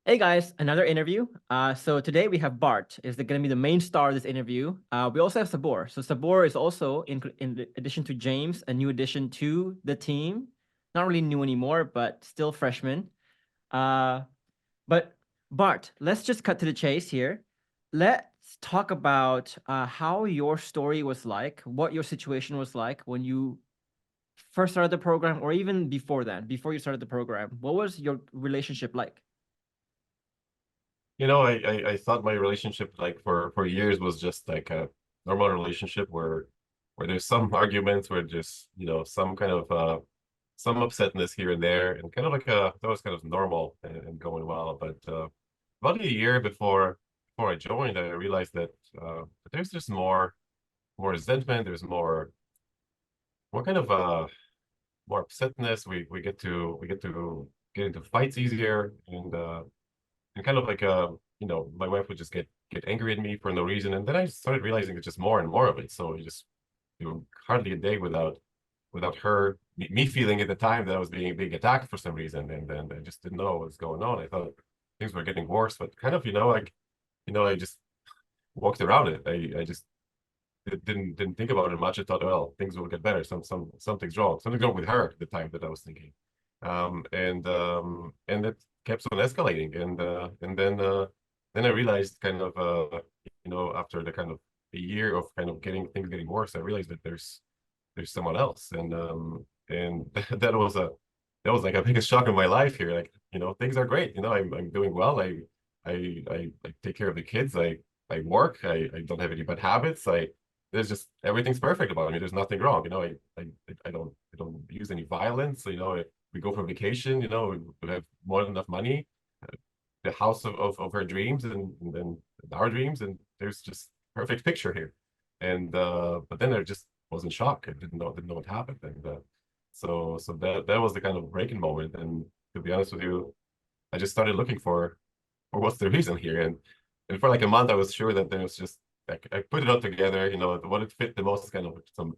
Hey guys, another interview. So today we have Bart is going to be the main star of this interview. We also have Sabor. So Sabor is also in addition to James, a new addition to the team. Not really new anymore, but still freshman. But Bart, let's just cut to the chase here. Let's talk about how your story was like, what your situation was like when you first started the program, or even before that, before you started the program. What was your relationship like? I thought my relationship like for years was just like a normal relationship where there's some arguments where just some kind of some upsetness here and there and kind of like that was kind of normal and going well. But about a year before I joined, I realized that there's just more resentment. There's more kind of more upsetness. We get to get into fights easier and kind of like my wife would just get angry at me for no reason, and then I started realizing it's just more and more of it. So hardly a day without her me feeling at the time that I was being attacked for some reason, and then I just didn't know what was going on. I thought things were getting worse, but kind of I just walked around it. I just didn't think about it much. I thought, well, things will get better. Something's wrong with her at the time that I was thinking, and it kept on escalating, and then I realized kind of after the kind of a year of kind of getting worse, I realized that there's someone else, and that was like a biggest shock in my life here. Like, things are great. I'm doing well. I take care of the kids. I work. I don't have any bad habits. There's just everything's perfect about me. There's nothing wrong. I don't use any violence. We go for vacation. We have more than enough money. The house of her dreams and then our dreams, and there's just perfect picture here. And but then I just was in shock. I didn't know what happened, and so that was the kind of breaking moment. And to be honest with you, I just started looking for what's the reason here, and for like a month I was sure that there was just like I put it all together. What it fit the most is kind of some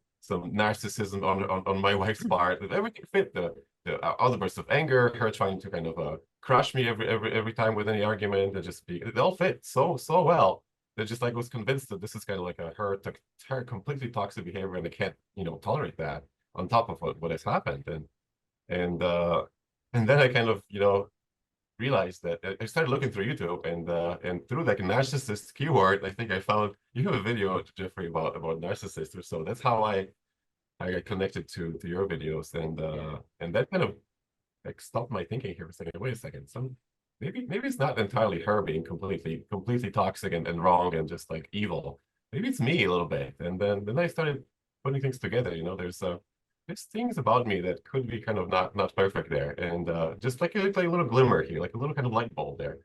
narcissism on my wife's part. Everything fit the outbursts of anger, her trying to kind of crush me every time with any argument, and just it all fit so well. That just like was convinced that this is kind of like her completely toxic behavior, and they can't tolerate that on top of what has happened, and then I kind of realized that I started looking through YouTube, and through like a narcissist keyword, I think I found you have a video, Geoffrey, about narcissists or so. That's how I got connected to your videos, Yeah. and that kind of like stopped my thinking here for a second. Wait a second, maybe it's not entirely her being completely toxic and wrong and just like evil. Maybe it's me a little bit, and then I started putting things together. There's things about me that could be kind of not perfect there, and just like a little glimmer here, like a little kind of light bulb there,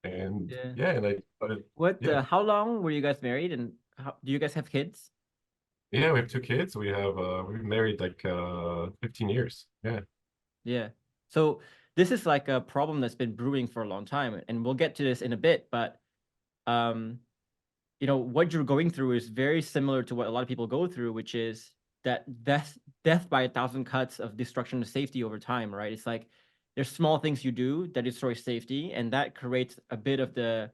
and Yeah. yeah, and I started, What? yeah, How long were you guys married, and do you guys have kids? yeah. We have two kids. We've been married like 15 years. Yeah. Yeah. So this is like a problem that's been brewing for a long time, and we'll get to this in a bit. But um, what you're going through is very similar to what a lot of people go through, which is that death by 1,000 cuts of destruction of safety over time, right? It's like there's small things you do that destroy safety, and that creates a bit of the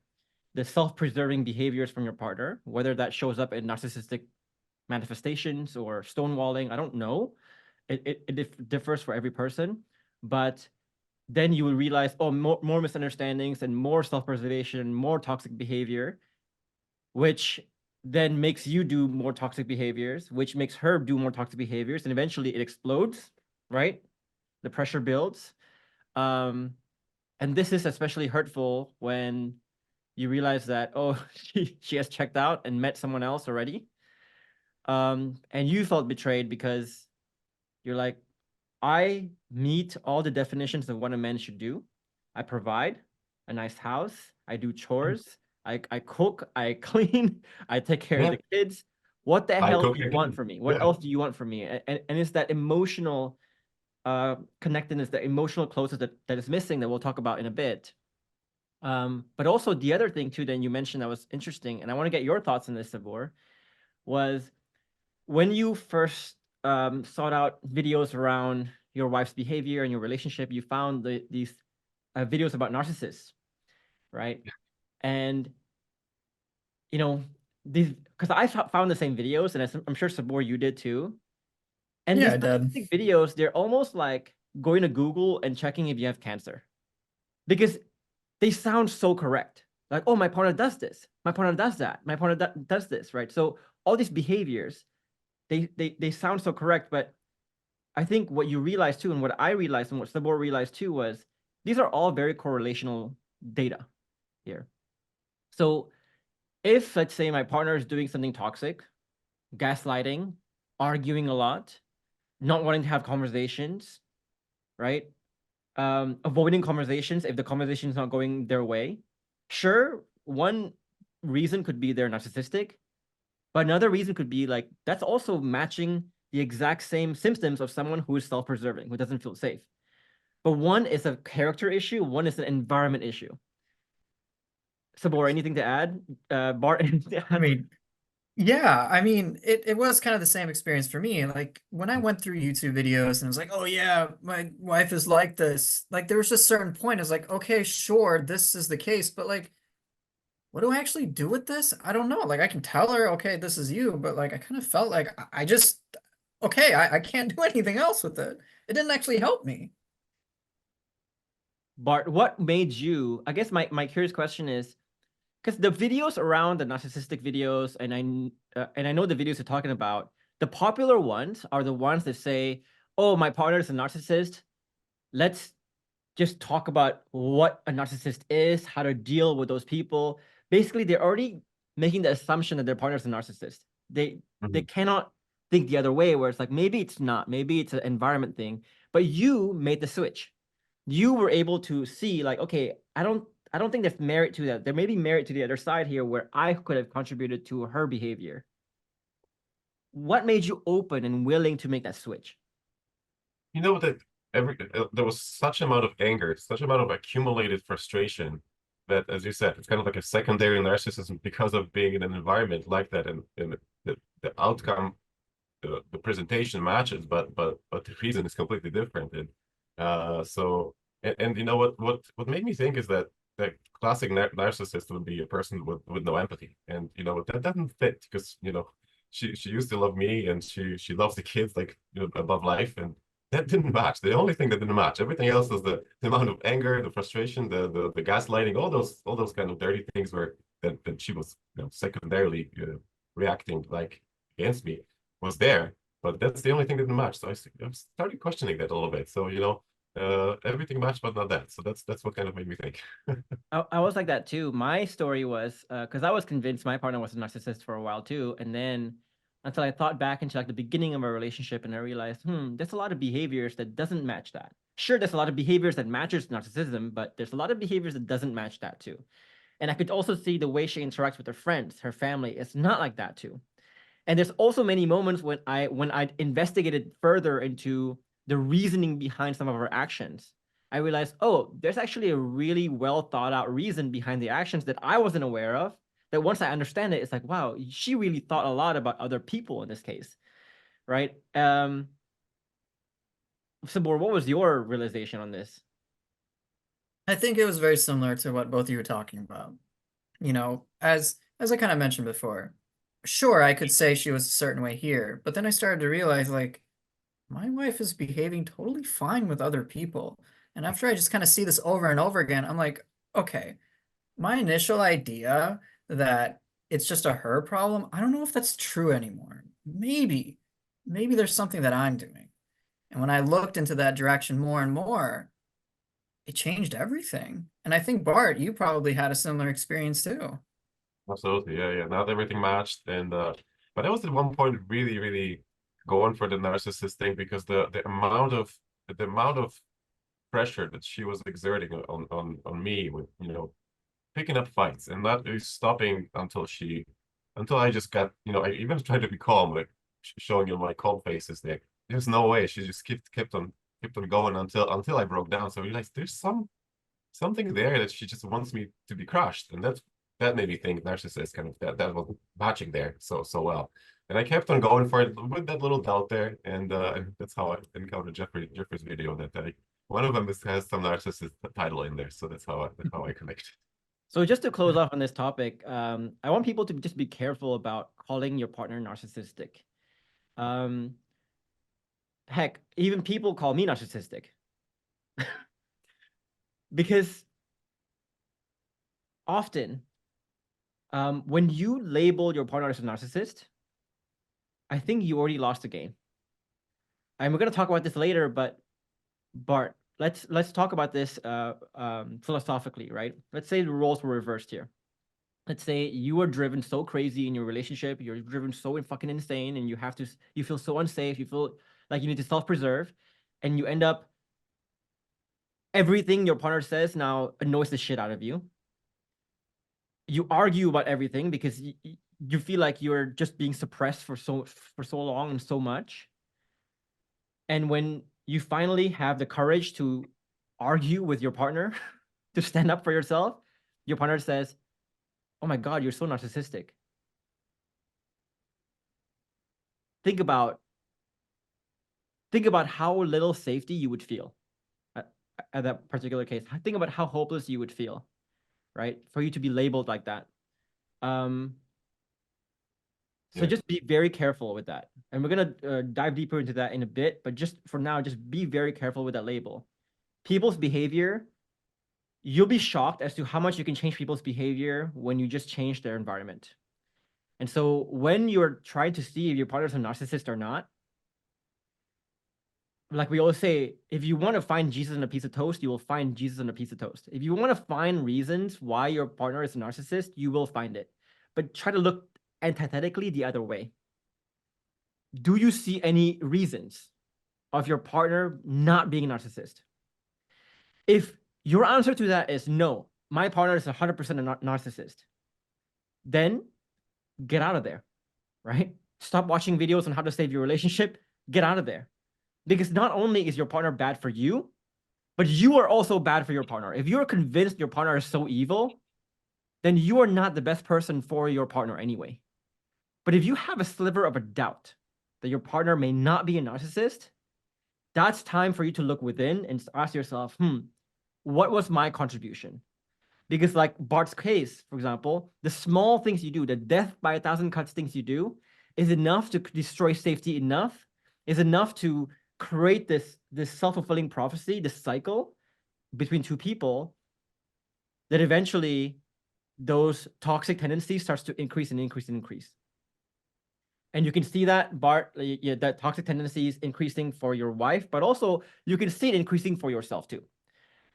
self-preserving behaviors from your partner, whether that shows up in narcissistic manifestations or stonewalling. I don't know. It differs for every person, but then you will realize, oh, more misunderstandings and more self-preservation, more toxic behavior, which then makes you do more toxic behaviors, which makes her do more toxic behaviors, and eventually it explodes, right? The pressure builds. Um, and this is especially hurtful when you realize that, oh, she has checked out and met someone else already. And you felt betrayed because you're like, I meet all the definitions of what a man should do. I provide a nice house. I do chores. I cook. I clean. I take care of Yeah. the kids. What the I hell do cook you want again. from me? What Yeah. else do you want from me? And it's that emotional connectedness, the emotional closeness that is missing that we'll talk about in a bit. But also the other thing too that you mentioned that was interesting, and I want to get your thoughts on this, Sabor, was when you first sought out videos around your wife's behavior and your relationship, you found these videos about narcissists. right? And you know, these, because I found the same videos, and I'm sure Sabor you did too. And Yeah, these I did. narcissistic videos, they're almost like going to Google and checking if you have cancer, because they sound so correct. Like, oh, my partner does this, my partner does that, my partner does this, right? So all these behaviors, they sound so correct, but I think what you realize too, and what I realized, and what Sabor realized too, was these are all very correlational data here. So if, let's say, my partner is doing something toxic, gaslighting, arguing a lot, not wanting to have conversations, right? Avoiding conversations if the conversation is not going their way. Sure, one reason could be they're narcissistic, but another reason could be like that's also matching the exact same symptoms of someone who is self-preserving, who doesn't feel safe. But one is a character issue, one is an environment issue. Sabor, anything to add? Bart, anything to I add? mean, yeah, I mean, it was kind of the same experience for me. Like when I went through YouTube videos and I was like, oh yeah, my wife is like this. Like there was just a certain point. I was like, okay, sure, this is the case, but like, what do I actually do with this? I don't know. Like I can tell her, okay, this is you, but like I kind of felt like I just, okay, I can't do anything else with it. It didn't actually help me. Bart, what made you? I guess my curious question is, because the videos around the narcissistic videos, and I know the videos you're talking about, the popular ones are the ones that say, "Oh, my partner is a narcissist. Let's just talk about what a narcissist is, how to deal with those people." Basically, they're already making the assumption that their partner is a narcissist. They cannot think the other way, where it's like maybe it's not, maybe it's an environment thing. But you made the switch. You were able to see like, okay, I don't think there's merit to that. There may be merit to the other side here where I could have contributed to her behavior. What made you open and willing to make that switch? You know that there was such amount of anger, such amount of accumulated frustration that, as you said, it's kind of like a secondary narcissism because of being in an environment like that, and the outcome, the presentation matches, but the reason is completely different. And so and you know what made me think is that the classic narcissist would be a person with no empathy, and you know that doesn't fit because you know she used to love me and she loves the kids like you know, above life, and that didn't match. The only thing that didn't match, everything else was the amount of anger, the frustration, the gaslighting, all those kind of dirty things where that she was you know secondarily reacting like against me was there, but that's the only thing that didn't match. So I started questioning that a little bit. So you know, everything matched, but not that. So that's what kind of made me think. I was like that too. My story was because I was convinced my partner was a narcissist for a while too, and then until I thought back into like the beginning of our relationship, and I realized, there's a lot of behaviors that doesn't match that. Sure, there's a lot of behaviors that matches narcissism, but there's a lot of behaviors that doesn't match that too. And I could also see the way she interacts with her friends, her family. It's not like that too. And there's also many moments when I investigated further into the reasoning behind some of her actions. I realized, oh, there's actually a really well thought out reason behind the actions that I wasn't aware of. That once I understand it, it's like, wow, she really thought a lot about other people in this case, right? Sabor, what was your realization on this? I think it was very similar to what both of you were talking about. You know, as I kind of mentioned before, sure, I could say she was a certain way here, but then I started to realize like my wife is behaving totally fine with other people. And after I just kind of see this over and over again, I'm like, okay, my initial idea that it's just a her problem, I don't know if that's true anymore. Maybe there's something that I'm doing. And when I looked into that direction more and more, it changed everything. And I think Bart, you probably had a similar experience too. Absolutely, yeah, yeah. Not everything matched, and but I was at one point really going for the narcissist thing because the amount of pressure that she was exerting on me with you know picking up fights and not really stopping until I just got you know I even tried to be calm like showing you my calm faces there. There's no way she just kept on going until I broke down. So I realized there's something there that she just wants me to be crushed, and that made me think narcissist kind of that was matching there so well. And I kept on going for it with that little doubt there, and that's how I encountered Geoffrey's video. That one of them has some narcissist title in there, so that's how I connected. So just to close off on this topic, I want people to just be careful about calling your partner narcissistic. Heck, even people call me narcissistic. Because often, when you label your partner as a narcissist, I think you already lost the game. And we're going to talk about this later, but Bart, let's talk about this philosophically, right? Let's say the roles were reversed here. Let's say you are driven so crazy in your relationship, you're driven so fucking insane, and you feel so unsafe, you feel like you need to self-preserve, and you end up, everything your partner says now annoys the shit out of you. You argue about everything because you feel like you're just being suppressed for so long and so much. And when you finally have the courage to argue with your partner, to stand up for yourself, your partner says, "Oh my God, you're so narcissistic." Think about how little safety you would feel at that particular case. Think about how hopeless you would feel, right? For you to be labeled like that. So just be very careful with that. And we're going to dive deeper into that in a bit, but just for now, just be very careful with that label. People's behavior, you'll be shocked as to how much you can change people's behavior when you just change their environment. And so when you're trying to see if your partner's a narcissist or not, like we always say, if you want to find Jesus on a piece of toast, you will find Jesus on a piece of toast. If you want to find reasons why your partner is a narcissist, you will find it. But try to look antithetically the other way. Do you see any reasons of your partner not being a narcissist? If your answer to that is no, my partner is 100% a narcissist, then get out of there, right? Stop watching videos on how to save your relationship. Get out of there. Because not only is your partner bad for you, but you are also bad for your partner. If you're convinced your partner is so evil, then you are not the best person for your partner anyway. But if you have a sliver of a doubt that your partner may not be a narcissist, that's time for you to look within and ask yourself, what was my contribution? Because like Bart's case, for example, the small things you do, the death by 1,000 cuts things you do, is enough to destroy safety enough, is enough to create this self-fulfilling prophecy, this cycle between two people, that eventually those toxic tendencies starts to increase and increase and increase. And you can see that, Bart, that toxic tendencies increasing for your wife, but also you can see it increasing for yourself too.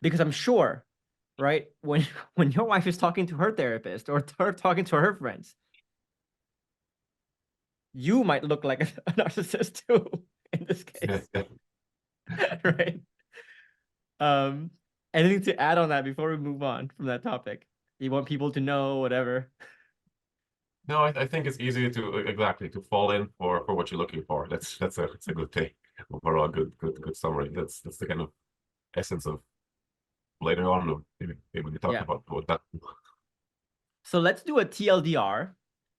Because I'm sure, right, when your wife is talking to her therapist or talking to her friends, you might look like a narcissist too in this case. Right? Anything to add on that before we move on from that topic? You want people to know whatever? No, I think it's easy to fall in for what you're looking for. That's a good thing. Overall, good summary. That's the kind of essence of later on. Maybe we talk about that. So let's do a TLDR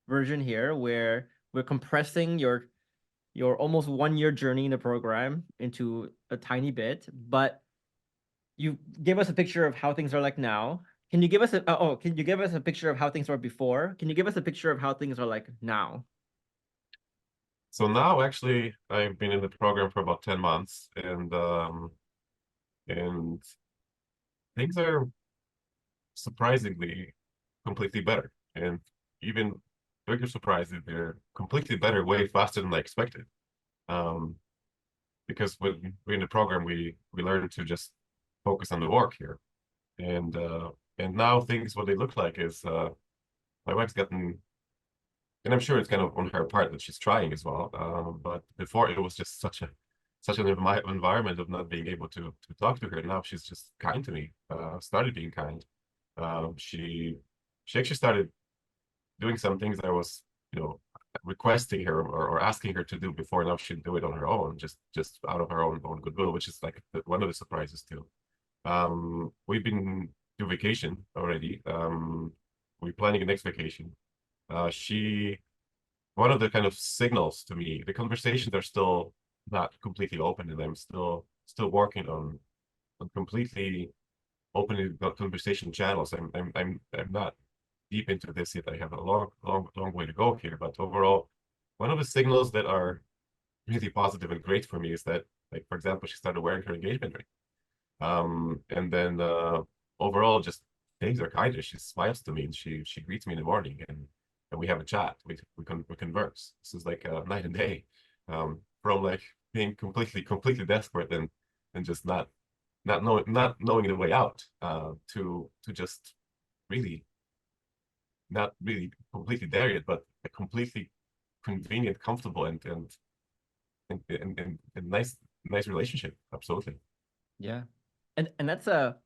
version here, where we're compressing your almost 1-year journey in the program into a tiny bit, but you give us a picture of how things are like now. Can you give us can you give us a picture of how things were before? Can you give us a picture of how things are like now? So now, actually, I've been in the program for about 10 months, and things are surprisingly completely better, and even bigger surprise that they're completely better way faster than I expected. Because when we're in the program, we learn to just focus on the work here, and now things, what they look like is my wife's gotten, and I'm sure it's kind of on her part that she's trying as well, but before it was just such an environment of not being able to talk to her. Now she's just kind to me, started being kind. She actually started doing some things that I was, requesting her or asking her to do before. Now she'd do it on her own, just out of her own goodwill, which is like one of the surprises too. We've been to vacation already. We're planning a next vacation. One of the kind of signals to me, the conversations are still not completely open, and I'm still working on completely opening the conversation channels. I'm not deep into this yet. I have a long way to go here. But overall, one of the signals that are really positive and great for me is that, like, for example, she started wearing her engagement ring. And then overall, just things are kinder. She smiles to me and she greets me in the morning, and we have a chat. We converse. This is like a night and day, from like being completely desperate and just not knowing the way out, to just really not really completely there yet, but a completely convenient, comfortable, and nice relationship. Absolutely. Yeah. And that's a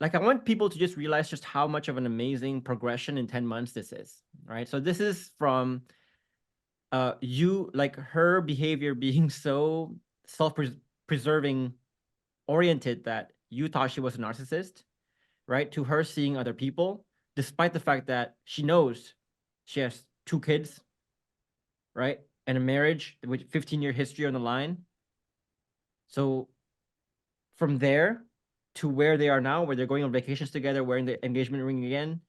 like, I want people to just realize just how much of an amazing progression in 10 months this is, right? So this is from you, like, her behavior being so self-preserving oriented that you thought she was a narcissist, right? To her seeing other people, despite the fact that she knows she has 2 kids, right? And a marriage with 15-year history on the line. So from there to where they are now, where they're going on vacations together, wearing the engagement ring again,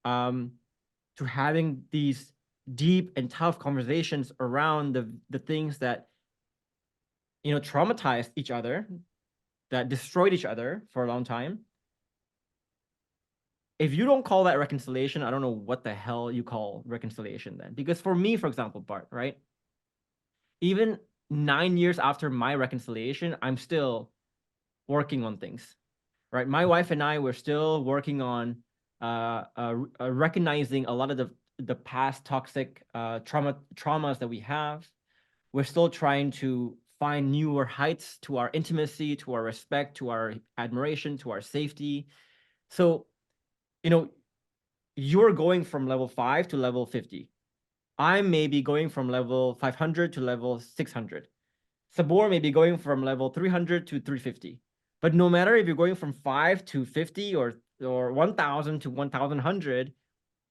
to having these deep and tough conversations around the things that, you know, traumatized each other, that destroyed each other for a long time. If you don't call that reconciliation, I don't know what the hell you call reconciliation then. Because for me, for example, Bart, right? Even 9 years after my reconciliation, I'm still working on things, right? My wife and I were still working on recognizing a lot of the past toxic traumas that we have. We're still trying to find newer heights to our intimacy, to our respect, to our admiration, to our safety. So, you know, you're going from level 5 to level 50. I'm maybe going from level 500 to level 600. Sabor may be going from level 300 to 350. But no matter if you're going from 5 to 50 or 1,000 to 1,100,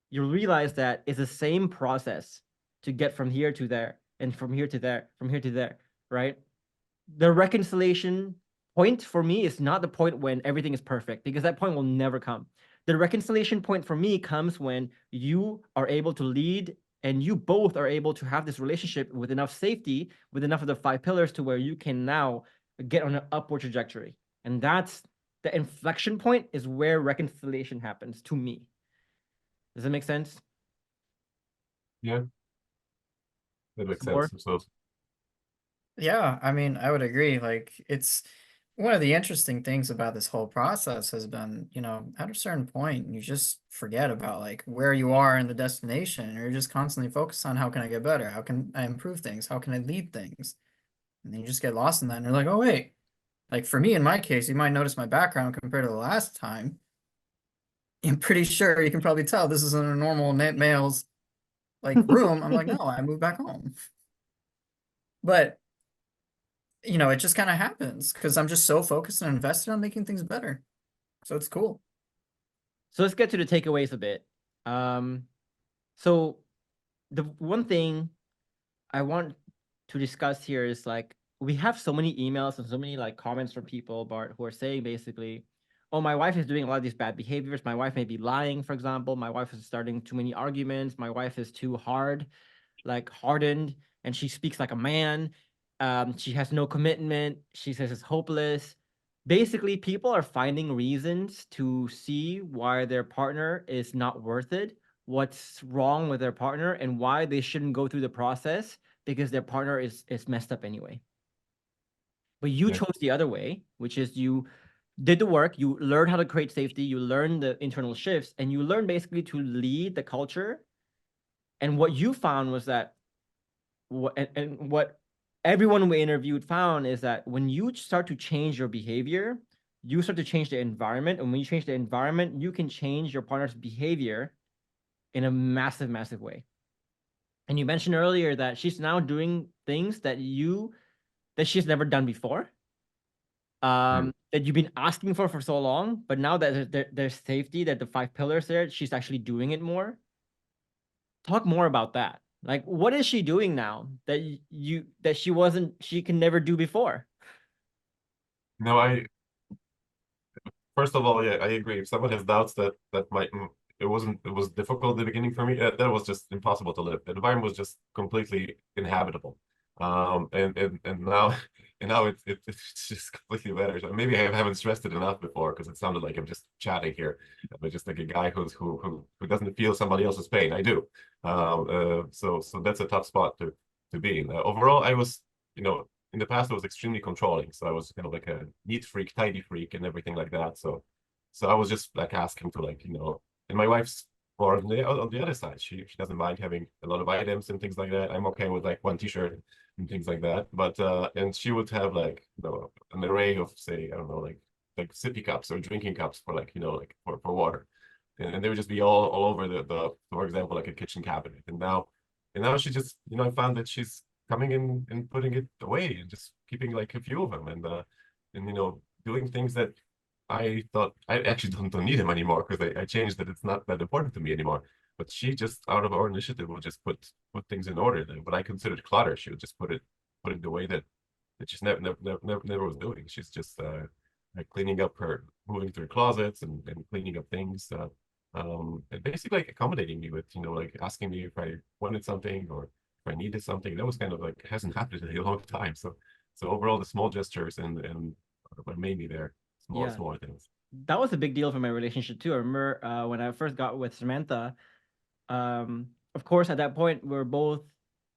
you'll realize that it's the same process to get from here to there, and from here to there, from here to there, right? The reconciliation point for me is not the point when everything is perfect, because that point will never come. The reconciliation point for me comes when you are able to lead and you both are able to have this relationship with enough safety, with enough of the 5 pillars to where you can now get on an upward trajectory. And that's the inflection point, is where reconciliation happens to me. Does that make sense? Yeah, that makes Sabor? sense. So Yeah, I mean, I would agree. Like, it's one of the interesting things about this whole process has been, you know, at a certain point, you just forget about like where you are in the destination, and you're just constantly focused on how can I get better? How can I improve things? How can I lead things? And then you just get lost in that, and you're like, oh wait. Like for me, in my case, you might notice my background compared to the last time. I'm pretty sure you can probably tell this isn't a normal male's like room. I'm like, no, I moved back home. But you know, it just kind of happens because I'm just so focused and invested on making things better. So it's cool. So let's get to the takeaways a bit. So the one thing I want to discuss here is, like, we have so many emails and so many like comments from people, Bart, who are saying basically, oh, my wife is doing a lot of these bad behaviors. My wife may be lying, for example. My wife is starting too many arguments. My wife is too hardened, and she speaks like a man. She has no commitment. She says it's hopeless. Basically, people are finding reasons to see why their partner is not worth it, what's wrong with their partner, and why they shouldn't go through the process because their partner is messed up anyway. But you chose the other way, which is you did the work, you learned how to create safety, you learned the internal shifts, and you learned basically to lead the culture. And what you found was that, what everyone we interviewed found is that when you start to change your behavior, you start to change the environment. And when you change the environment, you can change your partner's behavior in a massive, massive way. And you mentioned earlier that she's now doing things that she's never done before, that you've been asking for so long, but now that there's safety, that the 5 pillars there, she's actually doing it more. Talk more about that. Like, what is she doing now that she can never do before? no, first of all, yeah, I agree. If someone has doubts that might it was difficult at the beginning for me. That was just impossible to live. The environment was just completely inhabitable. And now and now it's just completely better. So maybe I haven't stressed it enough before because it sounded like I'm just chatting here, but just like a guy who doesn't feel somebody else's pain. I do. So that's a tough spot to be in. Overall, I was, in the past I was extremely controlling. So I was kind of like a neat freak, tidy freak, and everything like that. So I was just like asking to and my wife's more on the other side. She doesn't mind having a lot of items and things like that. I'm okay with like one t-shirt and things like that. But and she would have like an array of, say, I don't know, like sippy cups or drinking cups for like for water. And they would just be all over the for example, like a kitchen cabinet. And now she just, I found that she's coming in and putting it away and just keeping like a few of them and doing things that I thought I actually don't need them anymore because I changed that it's not that important to me anymore. But she just out of our initiative will just put things in order. What I considered clutter, she would just put it the way that she's never was doing. She's just like cleaning up moving through closets and cleaning up things. And basically like accommodating me with, like asking me if I wanted something or if I needed something. That was kind of like hasn't happened in a long time. So overall, the small gestures and what made me there. Smaller things. That was a big deal for my relationship too. I remember when I first got with Samantha, of course, at that point, we're both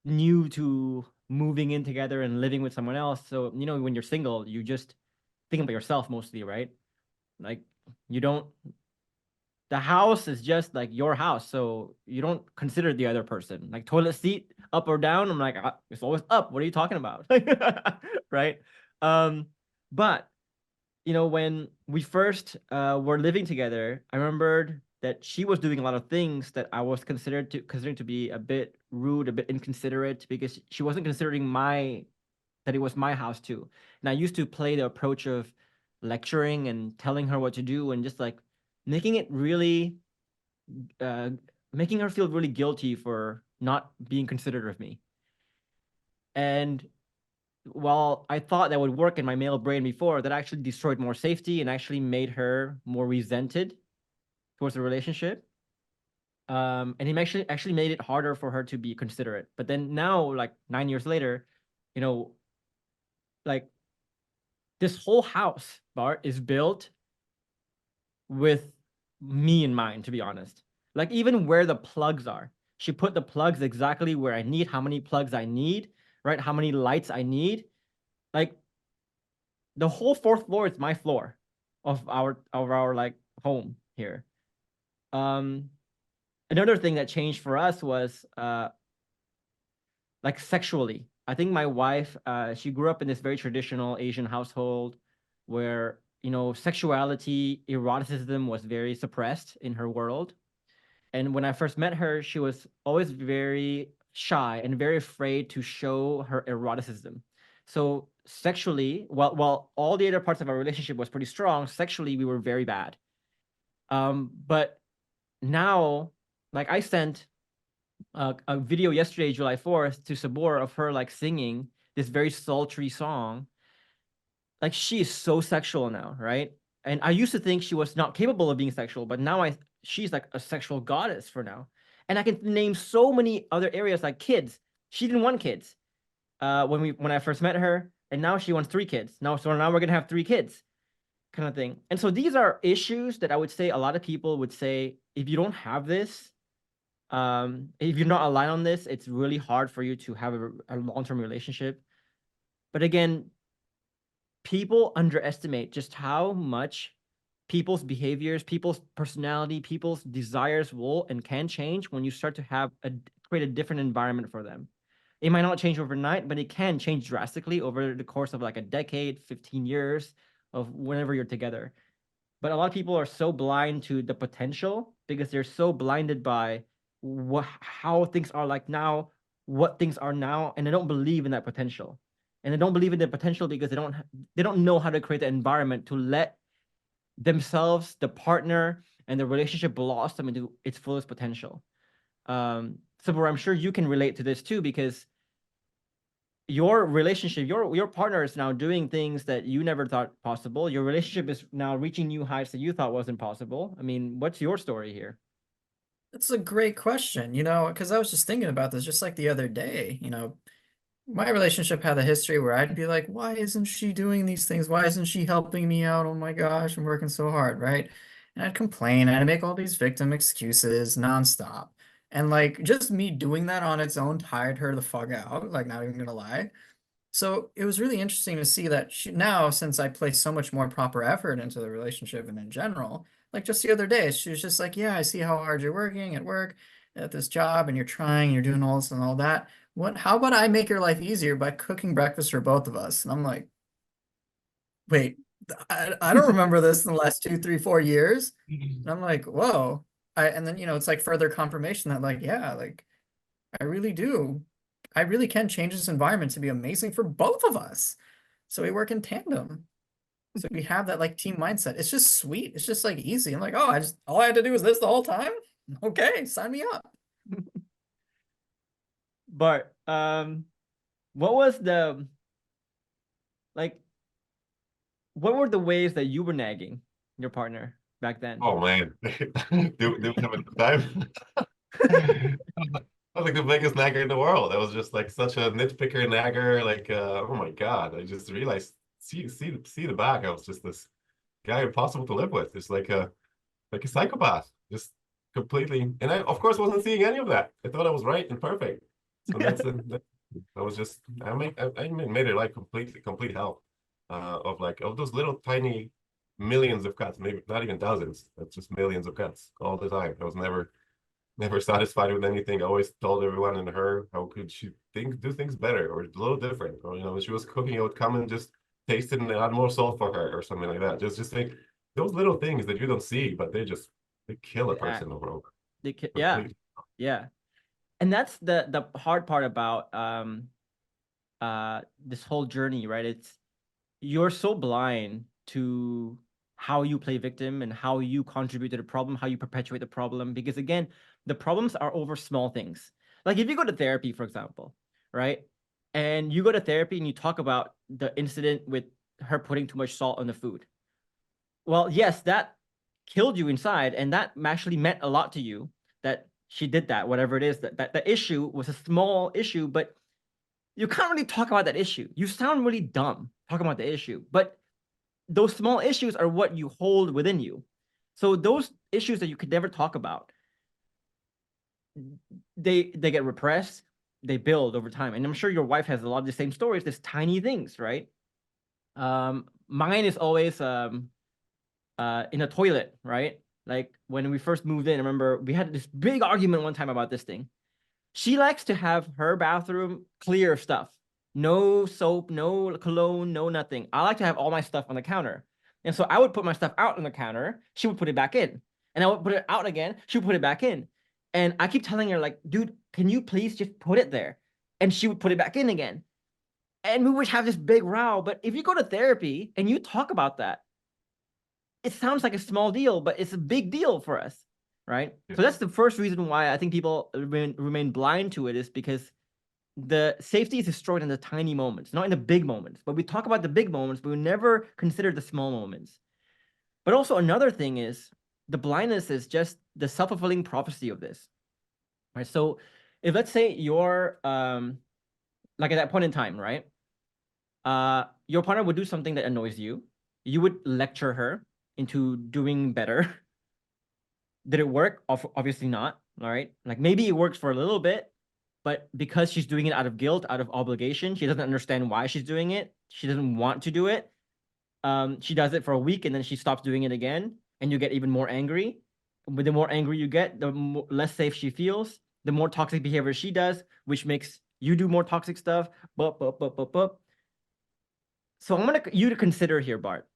new to moving in together and living with someone else. So, when you're single, you just think about yourself mostly, right? Like, the house is just like your house. So you don't consider the other person. Like toilet seat, up or down. I'm like, it's always up. What are you talking about? Right? But when we first were living together, I remembered that she was doing a lot of things that I was considering to be a bit rude, a bit inconsiderate, because she wasn't considering that it was my house too. And I used to play the approach of lecturing and telling her what to do and just like making it really, making her feel really guilty for not being considerate of me. And while I thought that would work in my male brain before, that actually destroyed more safety and actually made her more resented towards the relationship. And it actually made it harder for her to be considerate. But then now, like 9 years later, like this whole house, Bart, is built with me in mind, to be honest. Like even where the plugs are, she put the plugs exactly where I need, how many plugs I need, right? How many lights I need. Like the whole 4th floor is my floor of our like home here. Another thing that changed for us was like sexually. I think my wife, she grew up in this very traditional Asian household where, sexuality, eroticism was very suppressed in her world. And when I first met her, she was always very shy and very afraid to show her eroticism. So sexually, while all the other parts of our relationship was pretty strong, sexually we were very bad. But now, like I sent a video yesterday, July 4th, to Sabor of her like singing this very sultry song. Like she is so sexual now, right? And I used to think she was not capable of being sexual, but now she's like a sexual goddess for now. And I can name so many other areas like kids. She didn't want kids when I first met her, and now she wants 3 kids. Now we're gonna have 3 kids, kind of thing. And so these are issues that I would say a lot of people would say if you don't have this, if you're not aligned on this, it's really hard for you to have a long-term relationship. But again, people underestimate just how much people's behaviors, people's personality, people's desires will and can change when you start to create a different environment for them. It might not change overnight, but it can change drastically over the course of like a decade, 15 years of whenever you're together. But a lot of people are so blind to the potential because they're so blinded by how things are like now, what things are now, and they don't believe in that potential. And they don't believe in the potential because they don't know how to create the environment to let themselves, the partner, and the relationship blossom into its fullest potential. So I'm sure you can relate to this too, because your relationship, your partner is now doing things that you never thought possible. Your relationship is now reaching new heights that you thought wasn't possible. I mean, what's your story here? That's a great question, you know, because I was just thinking about this just like the other day, you know, my relationship had a history where I'd be like, why isn't she doing these things? Why isn't she helping me out? Oh my gosh, I'm working so hard, right? And I'd complain, I'd make all these victim excuses nonstop. And like just me doing that on its own tired her the fuck out, like not even gonna lie. So it was really interesting to see that now, since I place so much more proper effort into the relationship and in general, like just the other day, she was just like, yeah, I see how hard you're working at work, at this job, and you're trying, you're doing all this and all that. How about I make your life easier by cooking breakfast for both of us? And I'm like, wait, I don't remember this in the last 2, 3, 4 years. And I'm like, whoa. And then, you know, it's like further confirmation that like, yeah, like I really do. I really can change this environment to be amazing for both of us. So we work in tandem. So we have that like team mindset. It's just sweet. It's just like easy. I'm like, oh, all I had to do was this the whole time. Okay, sign me up. But what was the like? What were the ways that you were nagging your partner back then? Oh man, they would have a good time. I was like the biggest nagger in the world. I was just like such a nitpicker nagger. Like, oh my God, I just realized, see the back. I was just this guy impossible to live with. Just like a psychopath, just completely. And I, of course, wasn't seeing any of that. I thought I was right and perfect. So I was just, I made it like complete hell. Of those little tiny millions of cuts, maybe not even thousands. That's just millions of cuts all the time. I was never satisfied with anything. I always told everyone and her how could she do things better or a little different. Or you know, when she was cooking, I would come and just taste it and add more salt for her or something like that. Just like those little things that you don't see, but they kill a person overall. Yeah, yeah. And that's the hard part about this whole journey, right? It's you're so blind to how you play victim and how you contribute to the problem, how you perpetuate the problem. Because again, the problems are over small things. Like if you go to therapy, for example, right? And you go to therapy and you talk about the incident with her putting too much salt on the food. Well, yes, that killed you inside, and that actually meant a lot to you that she did that, whatever it is. That the issue was a small issue, but you can't really talk about that issue. You sound really dumb talking about the issue, but those small issues are what you hold within you. So those issues that you could never talk about, they get repressed, they build over time. And I'm sure your wife has a lot of the same stories, these tiny things, right? Mine is always in a toilet, right? Like when we first moved in, I remember we had this big argument one time about this thing. She likes to have her bathroom clear of stuff. No soap, no cologne, no nothing. I like to have all my stuff on the counter. And so I would put my stuff out on the counter. She would put it back in. And I would put it out again. She would put it back in. And I keep telling her, like, dude, can you please just put it there? And she would put it back in again. And we would have this big row. But if you go to therapy and you talk about that, it sounds like a small deal, but it's a big deal for us, right? Yeah. So that's the first reason why I think people remain blind to it, is because the safety is destroyed in the tiny moments, not in the big moments. But we talk about the big moments, but we never consider the small moments. But also another thing is the blindness is just the self-fulfilling prophecy of this, right? So if let's say you're like at that point in time, right? Your partner would do something that annoys you. You would lecture her into doing better. Did it work? Obviously not. All right. Like maybe it works for a little bit, but because she's doing it out of guilt, out of obligation, she doesn't understand why she's doing it. She doesn't want to do it. She does it for a week and then she stops doing it again, and you get even more angry. But the more angry you get, the less safe she feels, the more toxic behavior she does, which makes you do more toxic stuff. So I want you to consider here, Bart.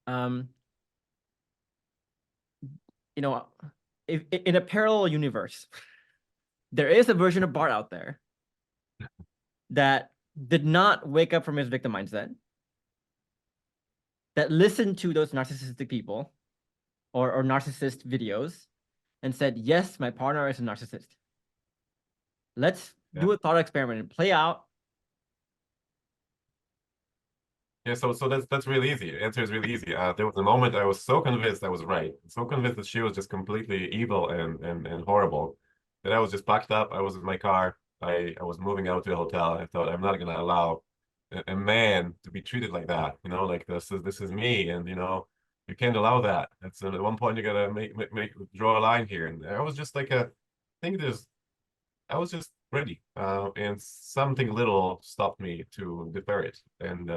You know, if in a parallel universe, there is a version of Bart out there that did not wake up from his victim mindset, that listened to those narcissistic people or narcissist videos and said, yes, my partner is a narcissist. Let's do a thought experiment and play out Yeah, so that's really easy. The answer is really easy. There was a moment I was so convinced I was right, so convinced that she was just completely evil and horrible, that I was just packed up. I was in my car. I was moving out to the hotel. I thought I'm not gonna allow a man to be treated like that. You know, like this is me, and you know, you can't allow that. It's at one point you gotta make draw a line here. And I was just like I think I was just ready, and something little stopped me to defer it, and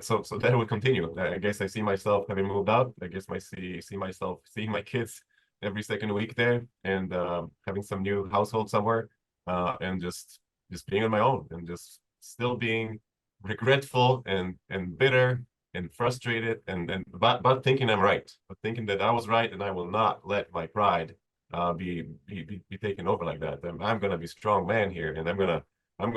so that would continue. I guess I see myself having moved out. I guess I see myself seeing my kids every second week there, and having some new household somewhere, and just being on my own, and just still being regretful and bitter and frustrated, but thinking I'm right, but thinking that I was right, and I will not let my pride be taken over like that. I'm gonna be strong man here, and I'm gonna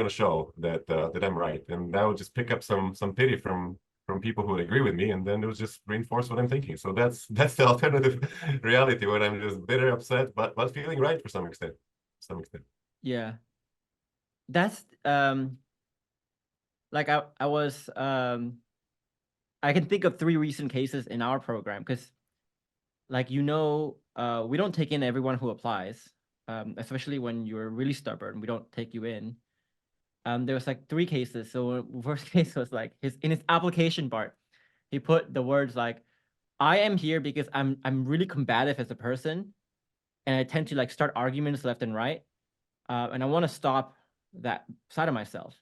show that that I'm right, and that would just pick up some pity from people who would agree with me, and then it would just reinforce what I'm thinking. So that's the alternative reality, when I'm just bitter, upset, but feeling right for some extent. Yeah. That's like I was I can think of 3 recent cases in our program, because like we don't take in everyone who applies, especially when you're really stubborn. We don't take you in. There was like 3 cases. So first case was like in his application part, he put the words like, I am here because I'm really combative as a person, and I tend to like start arguments left and right, and I want to stop that side of myself.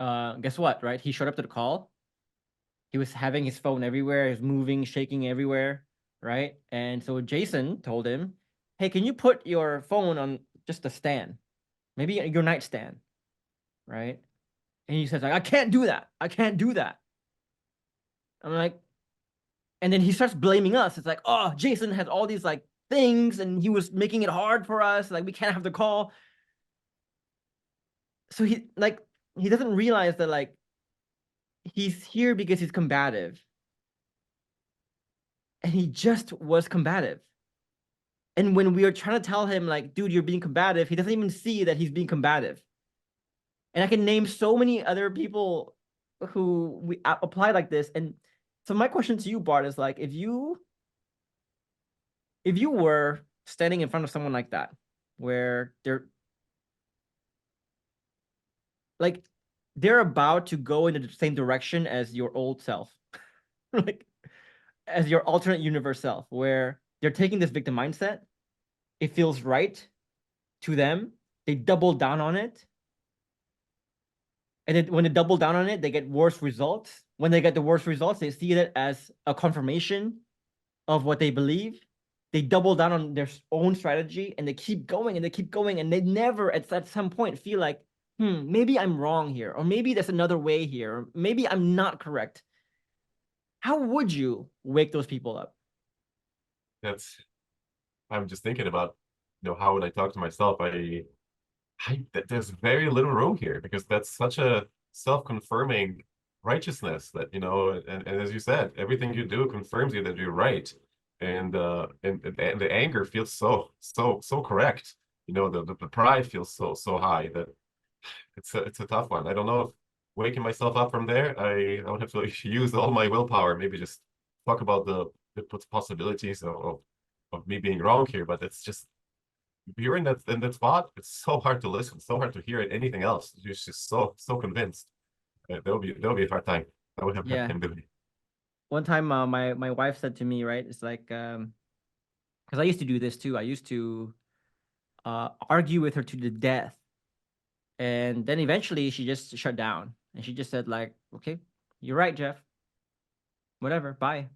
Guess what, right? He showed up to the call. He was having his phone everywhere. He was moving, shaking everywhere, right? And so Jason told him, hey, can you put your phone on just a stand? Maybe your nightstand, right? And he says, like, I can't do that. I can't do that. I'm like, and then he starts blaming us. It's like, oh, Jason has all these like things, and he was making it hard for us. Like, we can't have the call. So he doesn't realize that like he's here because he's combative. And he just was combative. And when we are trying to tell him, like, dude, you're being combative, he doesn't even see that he's being combative. And I can name so many other people who we apply like this. And so my question to you, Bart, is like, if you were standing in front of someone like that, where they're about to go in the same direction as your old self, like as your alternate universe self, where they're taking this victim mindset, it feels right to them, they double down on it, and then when they double down on it, they get worse results. When they get the worst results, they see it as a confirmation of what they believe. They double down on their own strategy, and they keep going and they keep going, and they never at some point feel like, maybe I'm wrong here, or maybe there's another way here, or maybe I'm not correct. How would you wake those people up? I'm just thinking about, how would I talk to myself? There's very little room here, because that's such a self-confirming righteousness that, and as you said, everything you do confirms you that you're right. And the anger feels so correct. The pride feels so high that it's a tough one. I don't know if waking myself up from there, I would have to use all my willpower, maybe just talk about the possibilities of me being wrong here. But it's just, if you're in that spot, it's so hard to listen, so hard to hear anything else. You're just so convinced. There'll be a hard time. I would have Yeah. him with me. One time, my wife said to me, right? It's like, because I used to do this too. I used to argue with her to the death, and then eventually she just shut down, and she just said like, "Okay, you're right, Jeff. Whatever, bye."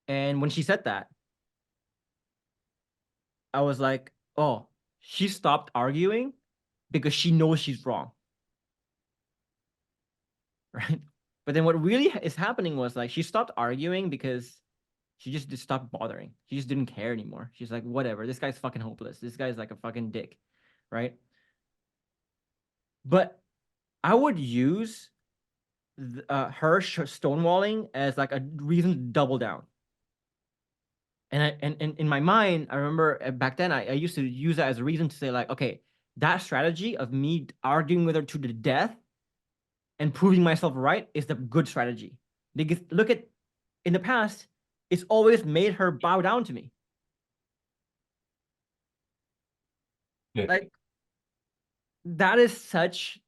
And when she said that, I was like, "Oh, she stopped arguing because she knows she's wrong." Right? But then what really is happening was like she stopped arguing because she just stopped bothering. She just didn't care anymore. She's like, whatever, this guy's fucking hopeless. This guy's like a fucking dick, right? But I would use her stonewalling as like a reason to double down. And in my mind, I remember back then I used to use that as a reason to say like, okay, that strategy of me arguing with her to the death and proving myself right is the good strategy. Because look at, in the past, it's always made her bow down to me. Yeah. Like, that is such,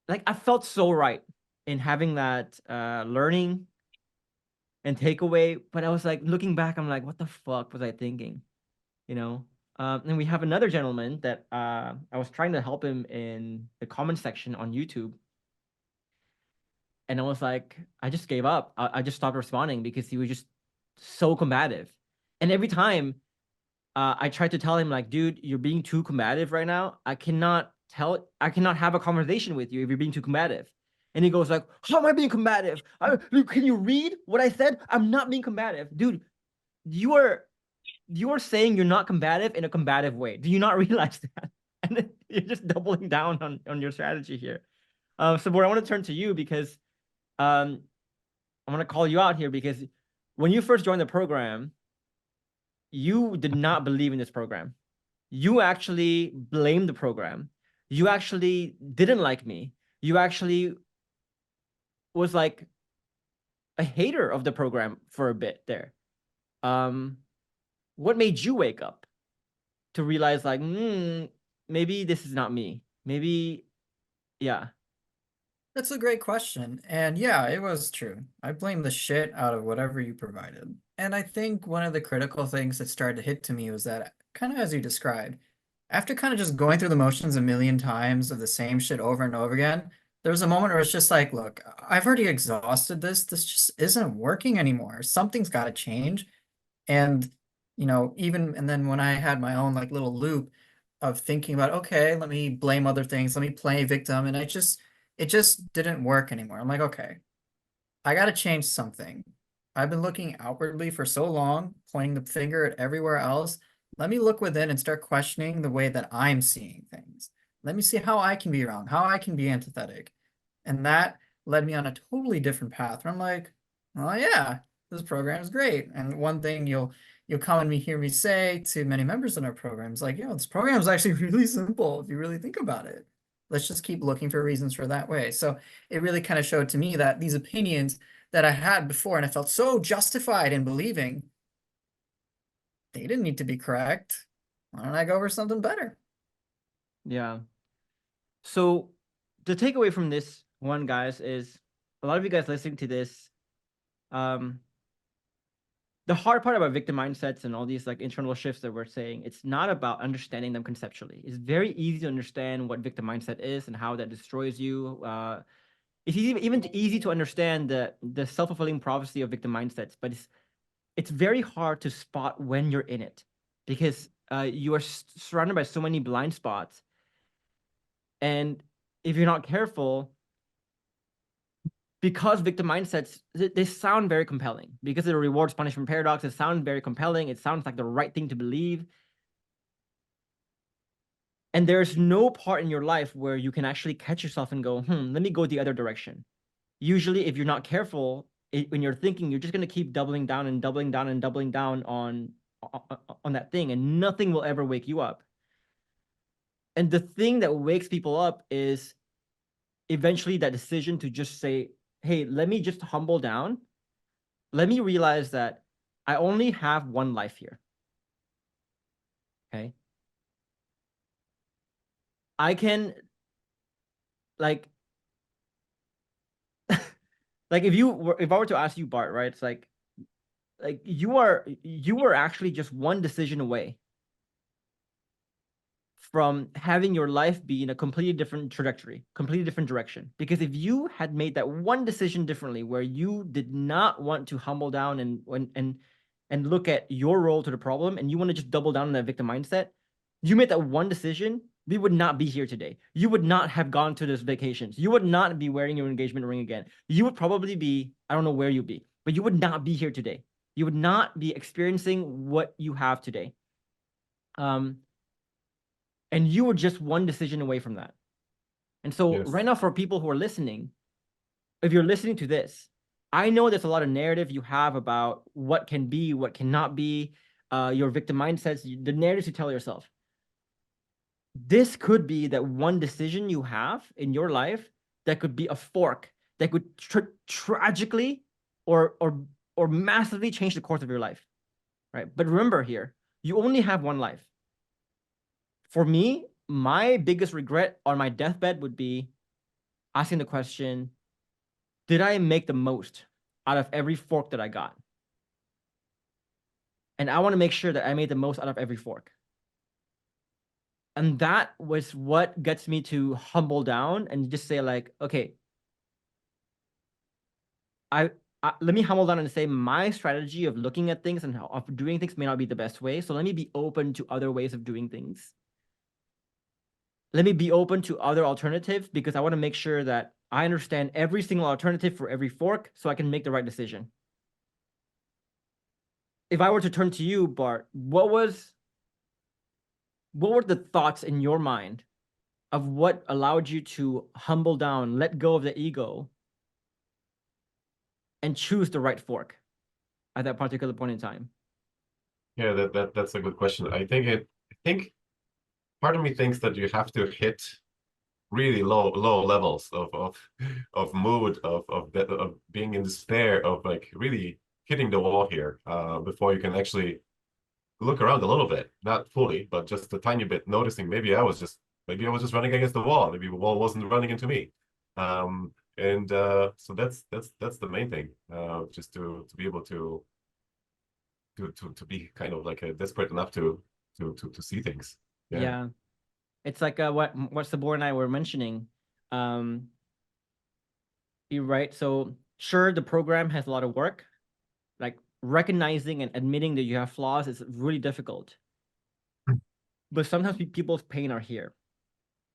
like, I felt so right in having that learning and takeaway. But I was like, looking back, I'm like, what the fuck was I thinking? You know? And we have another gentleman that I was trying to help him in the comment section on YouTube. And I was like, I just gave up. I just stopped responding because he was just so combative. And every time I tried to tell him, like, dude, you're being too combative right now. I cannot have a conversation with you if you're being too combative. And he goes like, how am I being combative? Can you read what I said? I'm not being combative. Dude, you are saying you're not combative in a combative way. Do you not realize that? And then you're just doubling down on your strategy here. So Bor, I want to turn to you because I'm going to call you out here because when you first joined the program, you did not believe in this program. You actually blamed the program. You actually didn't like me. You actually was like a hater of the program for a bit there. What made you wake up to realize like, maybe this is not me? Maybe, yeah. That's a great question. And yeah, it was true. I blamed the shit out of whatever you provided. And I think one of the critical things that started to hit to me was that, kind of as you described, after kind of just going through the motions a million times of the same shit over and over again, there was a moment where it's just like, look, I've already exhausted this. This just isn't working anymore. Something's got to change. And, and then when I had my own like little loop of thinking about, okay, let me blame other things, let me play victim, and it just didn't work anymore. I'm like, okay, I got to change something. I've been looking outwardly for so long, pointing the finger at everywhere else. Let me look within and start questioning the way that I'm seeing things. Let me see how I can be wrong, how I can be empathetic. And that led me on a totally different path where I'm like, oh yeah, this program is great. And one thing you'll come and hear me say to many members in our programs, like, this program is actually really simple if you really think about it. Let's just keep looking for reasons for that way. So it really kind of showed to me that these opinions that I had before and I felt so justified in believing, they didn't need to be correct. Why don't I go over something better? Yeah. So the takeaway from this one, guys, is a lot of you guys listening to this, the hard part about victim mindsets and all these like internal shifts that we're saying, it's not about understanding them conceptually. It's very easy to understand what victim mindset is and how that destroys you. It's even easy to understand the self-fulfilling prophecy of victim mindsets, but it's very hard to spot when you're in it because you are surrounded by so many blind spots. And if you're not careful, because victim mindsets, they sound very compelling because of the rewards punishment paradox. It sounds very compelling. It sounds like the right thing to believe. And there's no part in your life where you can actually catch yourself and go, let me go the other direction. Usually, if you're not careful, when you're thinking, you're just going to keep doubling down and doubling down and doubling down on that thing, and nothing will ever wake you up. And the thing that wakes people up is eventually that decision to just say, hey, let me just humble down. Let me realize that I only have one life here. Okay. I can like if I were to ask you, Bart, right? It's like you are actually just one decision away from having your life be in a completely different trajectory, completely different direction. Because if you had made that one decision differently, where you did not want to humble down and look at your role to the problem, and you want to just double down on that victim mindset, you made that one decision, we would not be here today. You would not have gone to those vacations. You would not be wearing your engagement ring again. You would probably be, I don't know where you'd be, but you would not be here today. You would not be experiencing what you have today. And you were just one decision away from that. And so right now, for people who are listening, if you're listening to this, I know there's a lot of narrative you have about what can be, what cannot be, your victim mindsets, the narratives you tell yourself. This could be that one decision you have in your life that could be a fork that could tragically or massively change the course of your life, right? But remember here, you only have one life. For me, my biggest regret on my deathbed would be asking the question, did I make the most out of every fork that I got? And I want to make sure that I made the most out of every fork. And that was what gets me to humble down and just say like, okay, let me humble down and say my strategy of looking at things and of doing things may not be the best way. So let me be open to other ways of doing things. Let me be open to other alternatives because I want to make sure that I understand every single alternative for every fork so I can make the right decision. If I were to turn to you, Bart, what were the thoughts in your mind of what allowed you to humble down, let go of the ego, and choose the right fork at that particular point in time? Yeah, that's a good question. I think part of me thinks that you have to hit really low levels of mood, of being in despair, of like really hitting the wall here before you can actually look around a little bit, not fully, but just a tiny bit, noticing maybe I was just running against the wall. Maybe the wall wasn't running into me. So that's the main thing. Just to be able to be kind of like desperate enough to see things. Yeah. It's like what Sabor and I were mentioning. You're right. So sure, the program has a lot of work. Like recognizing and admitting that you have flaws is really difficult. But sometimes people's pain are here.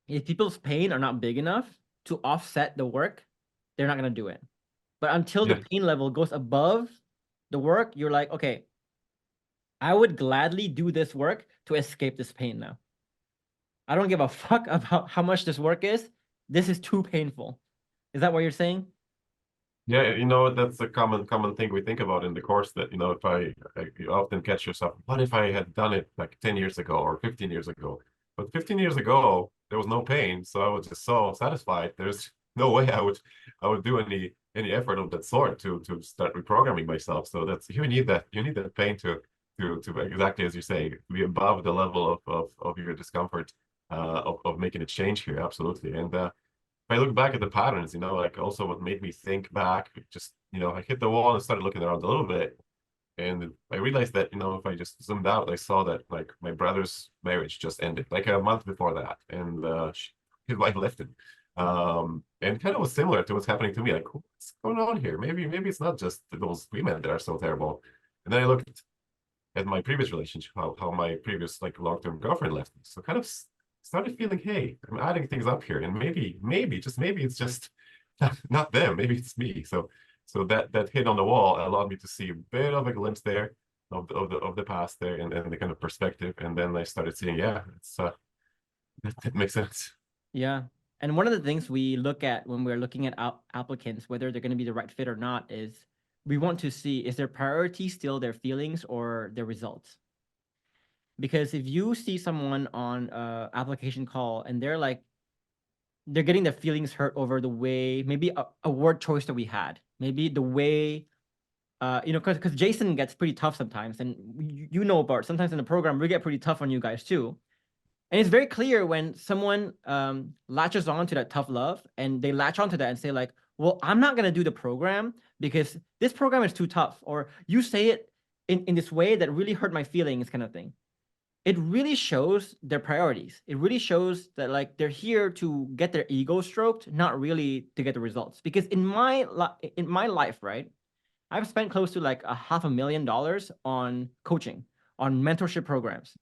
If people's pain are not big enough to offset the work, they're not going to do it. But until the pain level goes above the work, you're like, okay, I would gladly do this work to escape this pain now. I don't give a fuck about how much this work is. This is too painful. Is that what you're saying? Yeah, that's a common thing we think about in the course, that, you often catch yourself, what if I had done it like 10 years ago or 15 years ago? But 15 years ago, there was no pain, so I was just so satisfied. There's no way I would do any effort of that sort to start reprogramming myself. So you need that pain to exactly as you say, be above the level of your discomfort of making a change here. Absolutely. And if I look back at the patterns, like also what made me think back, just, I hit the wall and started looking around a little bit. And I realized that, if I just zoomed out, I saw that like my brother's marriage just ended like a month before that. And his wife left him. And kind of was similar to what's happening to me. Like, what's going on here? Maybe it's not just those women that are so terrible. And then I looked at my previous relationship, how my previous like long-term girlfriend left me. So kind of started feeling, hey, I'm adding things up here, and maybe it's just not them, maybe it's me. So that hit on the wall allowed me to see a bit of a glimpse there of the past there, and the kind of perspective, and then I started seeing, yeah, it's that makes sense. Yeah. And one of the things we look at when we're looking at applicants, whether they're going to be the right fit or not, is we want to see, is their priority still their feelings or their results? Because if you see someone on an application call and they're getting their feelings hurt over the way, maybe a word choice that we had, maybe the way, because Jason gets pretty tough sometimes, and Bart, sometimes in the program, we get pretty tough on you guys too. And it's very clear when someone latches on to that tough love and they latch onto that and say like, well, I'm not going to do the program because this program is too tough, or you say it in this way that really hurt my feelings, kind of thing. It really shows their priorities. It really shows that like they're here to get their ego stroked, not really to get the results. Because in my life, right, I've spent close to like $500,000 on coaching, on mentorship programs.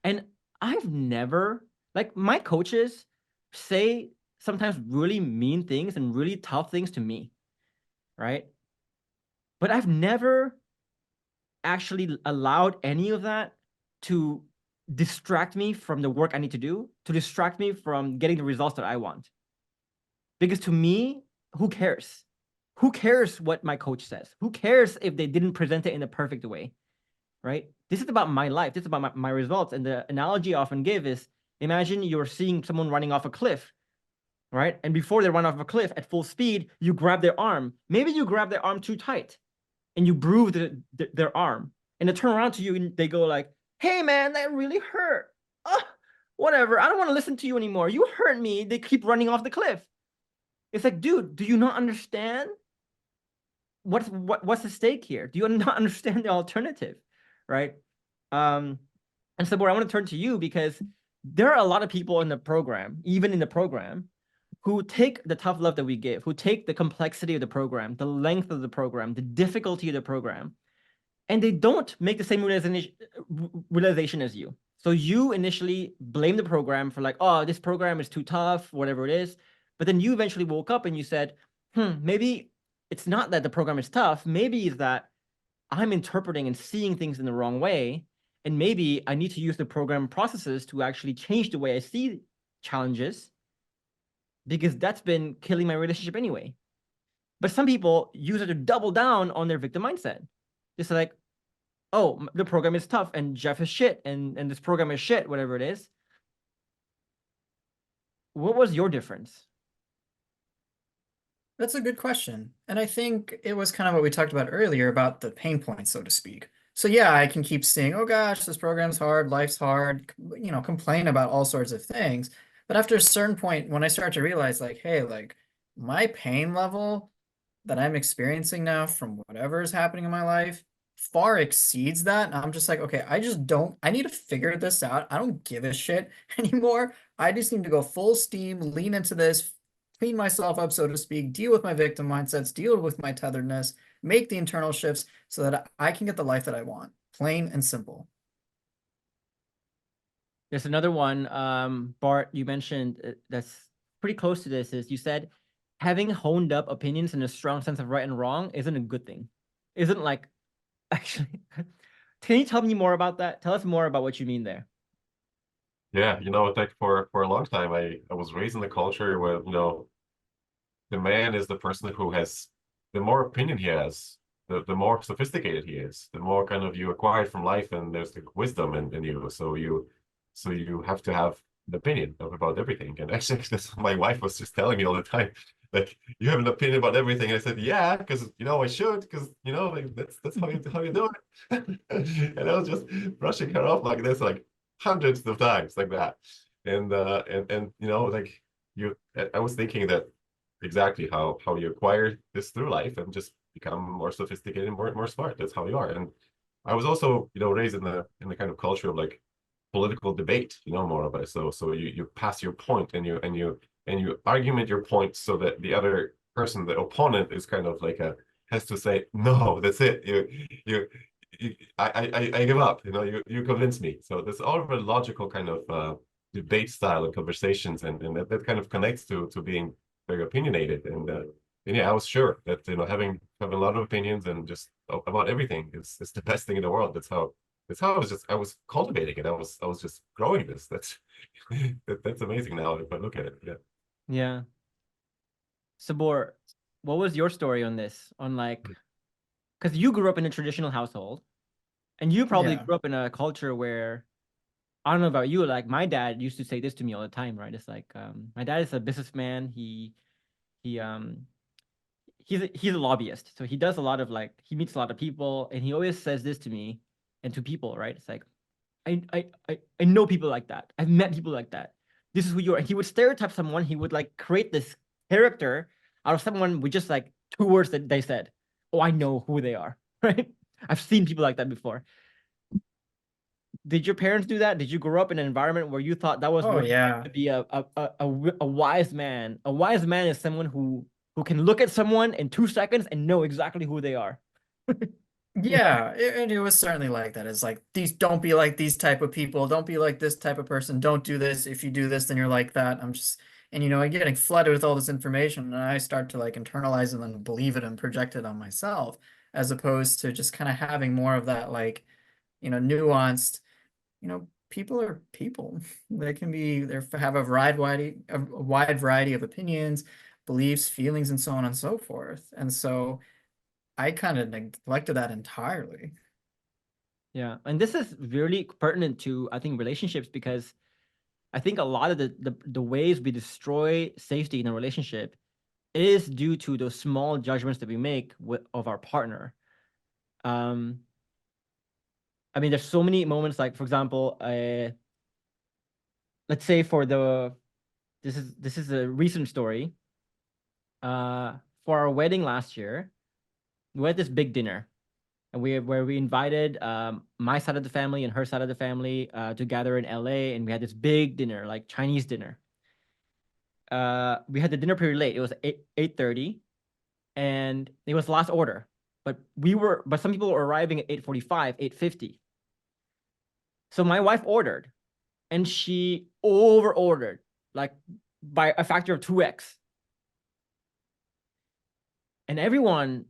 And I've never, like, my coaches say sometimes really mean things and really tough things to me, right? But I've never actually allowed any of that to distract me from the work I need to do, to distract me from getting the results that I want. Because to me, who cares? Who cares what my coach says? Who cares if they didn't present it in the perfect way, right? This is about my life. This is about my results. And the analogy I often give is, imagine you're seeing someone running off a cliff, right? And before they run off a cliff at full speed, you grab their arm. Maybe you grab their arm too tight and you bruise their arm. And they turn around to you and they go like, hey, man, that really hurt. Oh, whatever. I don't want to listen to you anymore. You hurt me. They keep running off the cliff. It's like, dude, do you not understand? What's the stake here? Do you not understand the alternative, right? And so, I want to turn to you because there are a lot of people in the program, even in the program, who take the tough love that we give, who take the complexity of the program, the length of the program, the difficulty of the program, and they don't make the same realization as you. So you initially blame the program for like, oh, this program is too tough, whatever it is. But then you eventually woke up and you said, maybe it's not that the program is tough. Maybe it's that I'm interpreting and seeing things in the wrong way. And maybe I need to use the program processes to actually change the way I see challenges, because that's been killing my relationship anyway. But some people use it to double down on their victim mindset. Just like, oh, the program is tough and Jeff is shit and this program is shit, whatever it is. What was your difference? That's a good question. And I think it was kind of what we talked about earlier about the pain points, so to speak. So yeah, I can keep saying, oh gosh, this program's hard, life's hard, you know, complain about all sorts of things. But after a certain point, when I start to realize like, hey, like my pain level that I'm experiencing now from whatever is happening in my life far exceeds that. And I'm just like, okay, I need to figure this out. I don't give a shit anymore. I just need to go full steam, lean into this, clean myself up, so to speak, deal with my victim mindsets, deal with my tetheredness, make the internal shifts so that I can get the life that I want. Plain and simple. There's another one, Bart, you mentioned that's pretty close to this, is you said having honed up opinions and a strong sense of right and wrong isn't a good thing. Isn't like, actually, can you tell me more about that? Tell us more about what you mean there. Yeah, you know, like for a long time, I was raised in the culture where, you know, the man is the person who has the more opinion he has, the more sophisticated he is, the more kind of you acquired from life, and there's the wisdom in you. So you have to have an opinion about everything. And actually, that's my wife was just telling me all the time, like, you have an opinion about everything. And I said, yeah, because you know I should, because you know, like that's how you do it. And I was just brushing her off like this, like hundreds of times like that. And you know, like I was thinking that exactly how you acquire this through life and just become more sophisticated and more smart. That's how you are. And I was also, you know, raised in the kind of culture of like political debate, you know, more about it. So you pass your point and you argument your point so that the other person, the opponent, is kind of like has to say, no, that's it. I give up. You know, you convince me. So there's all of a logical kind of debate style and conversations, and that kind of connects to being very opinionated. And yeah, I was sure that, you know, having a lot of opinions and just about everything is the best thing in the world. That's how I was cultivating it. I was just growing this. That's that's amazing now if I look at it. Yeah. Yeah. Sabor, what was your story on this? On like, because you grew up in a traditional household, and you probably Yeah. grew up in a culture where, I don't know about you, like my dad used to say this to me all the time, right? It's like, my dad is a businessman. He he's a lobbyist, so he does a lot of like, he meets a lot of people, and he always says this to me and to people, right? It's like, I know people like that. I've met people like that. This is who you are. He would stereotype someone. He would like create this character out of someone with just like 2 words that they said. Oh, I know who they are, right? I've seen people like that before. Did your parents do that? Did you grow up in an environment where you thought that was Oh what it meant yeah. to be a wise man? A wise man is someone who can look at someone in 2 seconds and know exactly who they are. Yeah, and it was certainly like that. It's like, these don't be like these type of people. Don't be like this type of person. Don't do this. If you do this, then you're like that. And you know, I'm getting flooded with all this information, and I start to like internalize it and believe it and project it on myself, as opposed to just kind of having more of that, like, you know, nuanced, you know, people are people. They have a wide variety of opinions, beliefs, feelings, and so on and so forth. And so I kind of neglected that entirely. Yeah, and this is really pertinent to, I think, relationships, because I think a lot of the ways we destroy safety in a relationship is due to those small judgments that we make of our partner. I mean, there's so many moments, like, for example, let's say this is a recent story. For our wedding last year, we had this big dinner, and where we invited my side of the family and her side of the family to gather in LA, and we had this big dinner, like Chinese dinner. We had the dinner pretty late. It was 8:30, and it was last order. But some people were arriving at 8:45, 8:50. So my wife ordered, and she over ordered, like by a factor of 2x. And everyone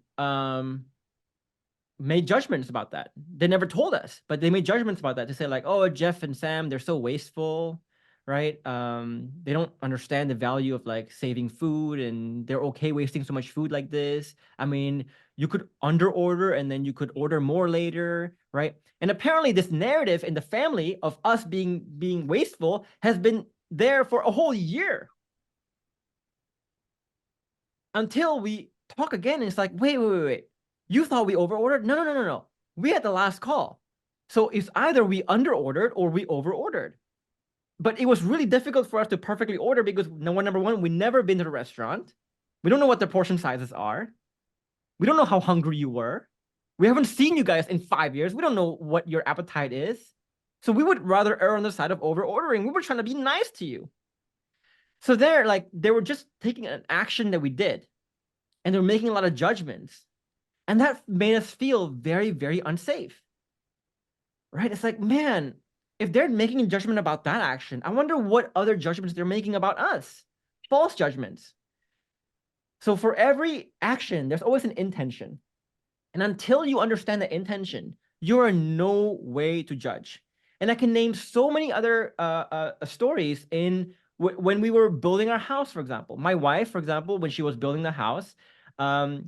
made judgments about that. They never told us, but they made judgments about that to say, like, oh, Jeff and Sam, they're so wasteful, right? They don't understand the value of like saving food, and they're okay wasting so much food like this. I mean, you could under order and then you could order more later, right? And apparently this narrative in the family of us being wasteful has been there for a whole year, until we talk again, and it's like, wait. You thought we overordered? No. We had the last call. So it's either we underordered or we overordered. But it was really difficult for us to perfectly order because number one, we never been to the restaurant. We don't know what the portion sizes are. We don't know how hungry you were. We haven't seen you guys in 5 years. We don't know what your appetite is. So we would rather err on the side of overordering. We were trying to be nice to you. So they were just taking an action that we did, and they're making a lot of judgments. And that made us feel very, very unsafe, right? It's like, man, if they're making a judgment about that action, I wonder what other judgments they're making about us. False judgments. So for every action, there's always an intention. And until you understand the intention, you're in no way to judge. And I can name so many other stories when we were building our house, for example. My wife, for example, when she was building the house,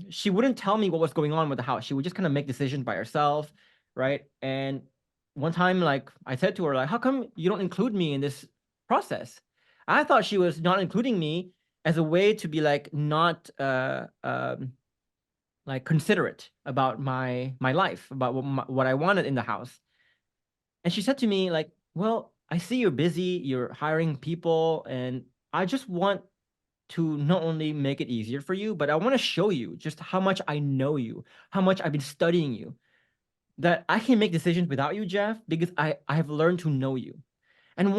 she wouldn't tell me what was going on with the house. She would just kind of make decisions by herself, right? And one time, like, I said to her, like, how come you don't include me in this process? I thought she was not including me as a way to be like not like considerate about my life, about what I wanted in the house. And she said to me, like, well, I see you're busy, you're hiring people, and I just want to not only make it easier for you, but I want to show you just how much I know you, how much I've been studying you, that I can make decisions without you, Jeff, because I have learned to know you. And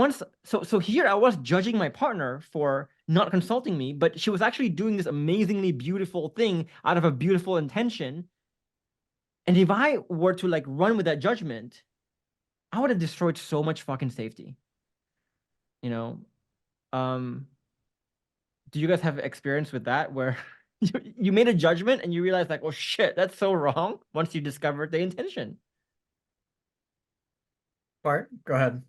so here I was judging my partner for not consulting me, but she was actually doing this amazingly beautiful thing out of a beautiful intention. And if I were to like run with that judgment, I would have destroyed so much fucking safety. You know, do you guys have experience with that where you made a judgment and you realize like, oh shit, that's so wrong once you discovered the intention? Bart, go ahead.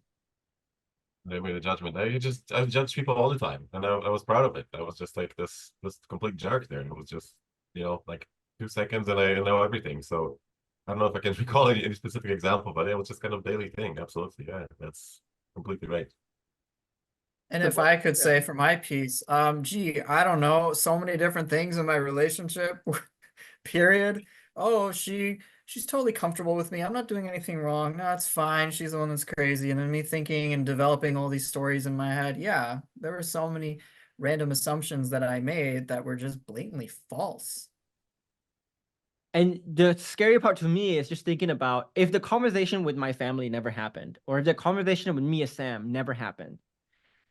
They made a judgment. I judge people all the time, and I was proud of it. I was just like this complete jerk there. It was just, like 2 seconds, and I know everything. So I don't know if I can recall any specific example, but it was just kind of daily thing. Absolutely, yeah, that's completely right. And if I could say for my piece, gee, I don't know, so many different things in my relationship, period. Oh, she's totally comfortable with me. I'm not doing anything wrong. No, it's fine. She's the one that's crazy. And then me thinking and developing all these stories in my head. Yeah, there were so many random assumptions that I made that were just blatantly false. And the scary part to me is just thinking about if the conversation with my family never happened, or if the conversation with me as Sam never happened,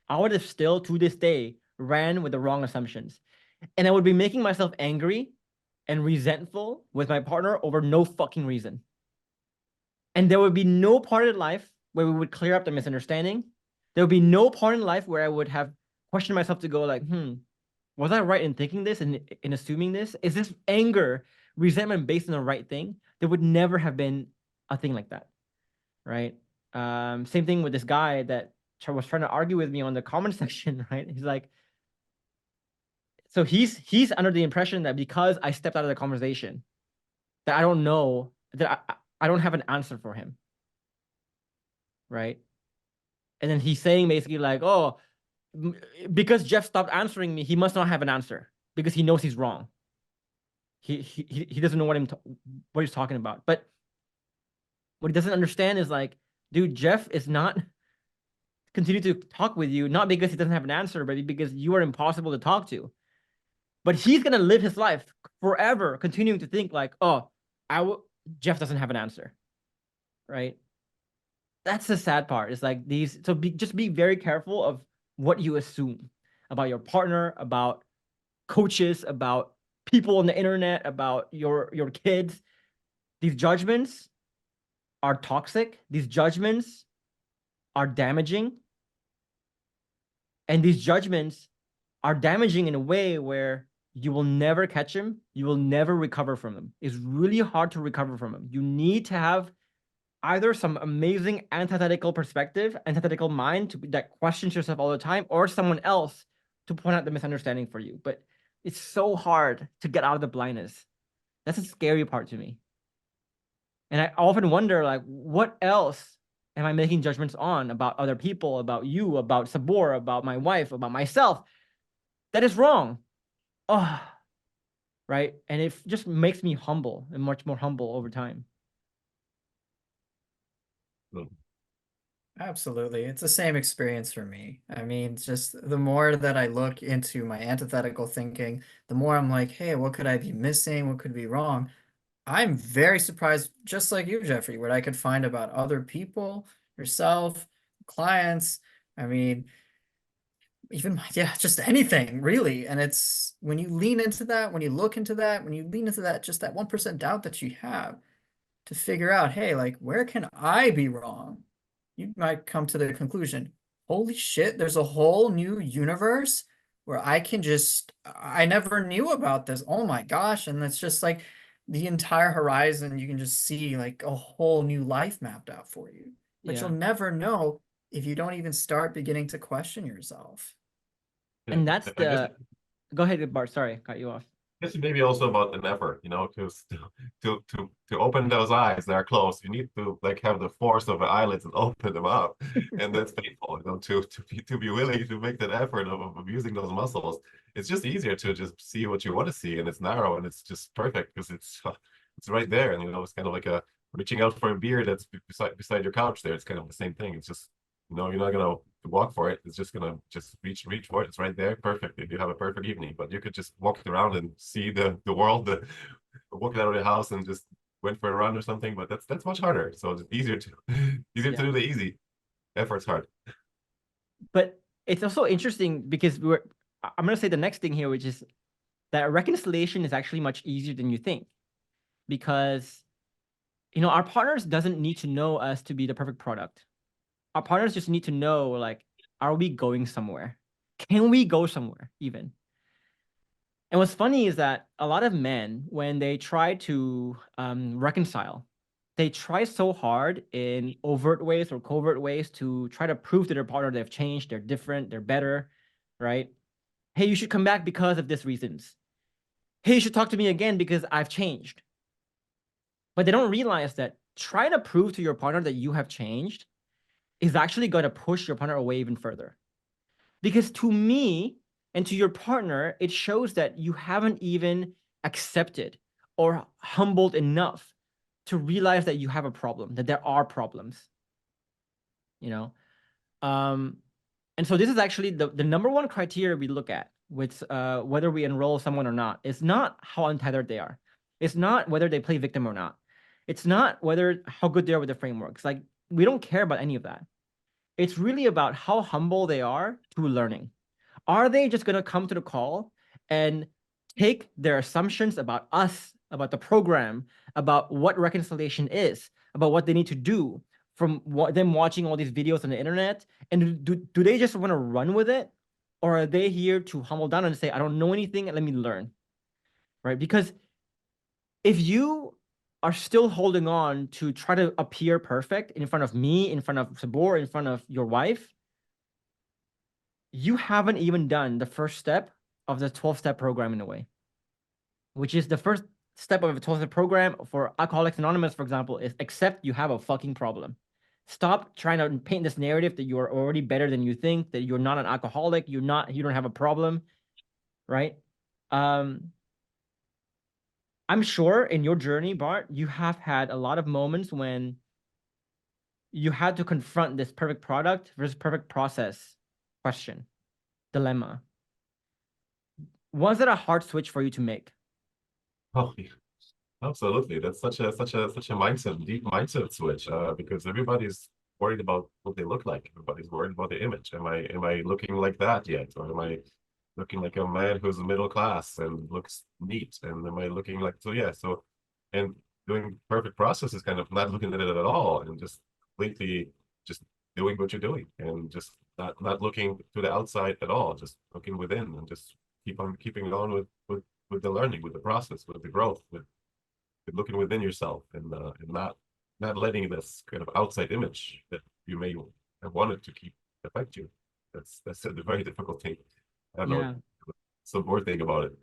I would have still, to this day, ran with the wrong assumptions. And I would be making myself angry and resentful with my partner over no fucking reason. And there would be no part in life where we would clear up the misunderstanding. There would be no part in life where I would have questioned myself to go like, was I right in thinking this and in assuming this? Is this anger, resentment based on the right thing? There would never have been a thing like that, right? Same thing with this guy that was trying to argue with me on the comment section, right? He's like, so he's under the impression that because I stepped out of the conversation, that I don't know, that I don't have an answer for him, right? And then he's saying basically like, oh, because Jeff stopped answering me, he must not have an answer because he knows he's wrong. He doesn't know what he's talking about. But what he doesn't understand is like, dude, Jeff is not continue to talk with you, not because he doesn't have an answer, but because you are impossible to talk to. But he's gonna live his life forever, continuing to think like, oh, Jeff doesn't have an answer, right? That's the sad part. It's like these. So just be very careful of what you assume about your partner, about coaches, about people on the internet, about your kids. These judgments are toxic. These judgments are damaging. And these judgments are damaging in a way where you will never catch them. You will never recover from them. It's really hard to recover from them. You need to have either some amazing antithetical perspective, antithetical mind that questions yourself all the time, or someone else to point out the misunderstanding for you. But it's so hard to get out of the blindness. That's a scary part to me. And I often wonder, like, what else am I making judgments on about other people, about you, about Sabor, about my wife, about myself? That is wrong. Oh, right. And it just makes me humble and much more humble over time. Absolutely. It's the same experience for me. I mean, just the more that I look into my antithetical thinking, the more I'm like, hey, what could I be missing? What could be wrong? I'm very surprised, just like you, Geoffrey, what I could find about other people, yourself, clients. I mean, even yeah, just anything really. And it's when you lean into that, when you look into that, when you lean into that, just that 1% doubt that you have to figure out, hey, like, where can I be wrong? You might come to the conclusion, holy shit, there's a whole new universe where I never knew about this. Oh my gosh. And it's just like the entire horizon, you can just see like a whole new life mapped out for you. But you'll never know if you don't even start beginning to question yourself. And that's the, go ahead, Bart, sorry, cut you off. This is maybe also about an effort, you know, because to open those eyes that are closed, you need to like have the force of the eyelids and open them up, and that's painful, you know, to be willing to make that effort of using those muscles. It's just easier to just see what you want to see, and it's narrow and it's just perfect because it's right there, and you know, it's kind of like a reaching out for a beer that's beside your couch there. It's kind of the same thing. It's just, you know, you're not gonna walk for it. It's just gonna just reach for it. It's right there, perfect. If you have a perfect evening, but you could just walk around and see the world, walk out of the house and just went for a run or something. But that's much harder. So it's easier to to do the easy. Effort's hard. But it's also interesting because I'm gonna say the next thing here, which is that reconciliation is actually much easier than you think, because you know, our partners doesn't need to know us to be the perfect product. Our partners just need to know, like, are we going somewhere? Can we go somewhere even? And what's funny is that a lot of men, when they try to reconcile, they try so hard in overt ways or covert ways to try to prove to their partner they've changed, they're different, they're better, right? Hey, you should come back because of these reasons. Hey, you should talk to me again because I've changed. But they don't realize that trying to prove to your partner that you have changed is actually going to push your partner away even further. Because to me and to your partner, it shows that you haven't even accepted or humbled enough to realize that you have a problem, that there are problems, you know? And so this is actually the number one criteria we look at with whether we enroll someone or not. It's not how untethered they are. It's not whether they play victim or not. It's not how good they are with the frameworks. Like, we don't care about any of that. It's really about how humble they are to learning. Are they just going to come to the call and take their assumptions about us, about the program, about what reconciliation is, about what they need to do from them watching all these videos on the internet? And do they just want to run with it? Or are they here to humble down and say, I don't know anything, and let me learn, right? Because if you are still holding on to try to appear perfect in front of me, in front of Sabor, in front of your wife, you haven't even done the first step of the 12-step program in a way, which is the first step of a 12-step program for Alcoholics Anonymous, for example, is accept you have a fucking problem. Stop trying to paint this narrative that you're already better than you think, that you're not an alcoholic, you don't have a problem, right? I'm sure in your journey, Bart, you have had a lot of moments when you had to confront this perfect product versus perfect process question, dilemma. Was it a hard switch for you to make? Oh, yeah, absolutely. That's such a mindset, deep mindset switch. Because everybody's worried about what they look like. Everybody's worried about the image. Am I looking like that yet, or am I looking like a man who's middle class and looks neat? And am I looking like so? Yeah. So, and doing perfect process is kind of not looking at it at all, and just completely just doing what you're doing, and just not looking to the outside at all, just looking within, and just keep on keeping on with the learning, with the process, with the growth, with looking within yourself, and not letting this kind of outside image that you may have wanted to keep affect you. That's a very difficult thing. I don't know. Some more thing about it.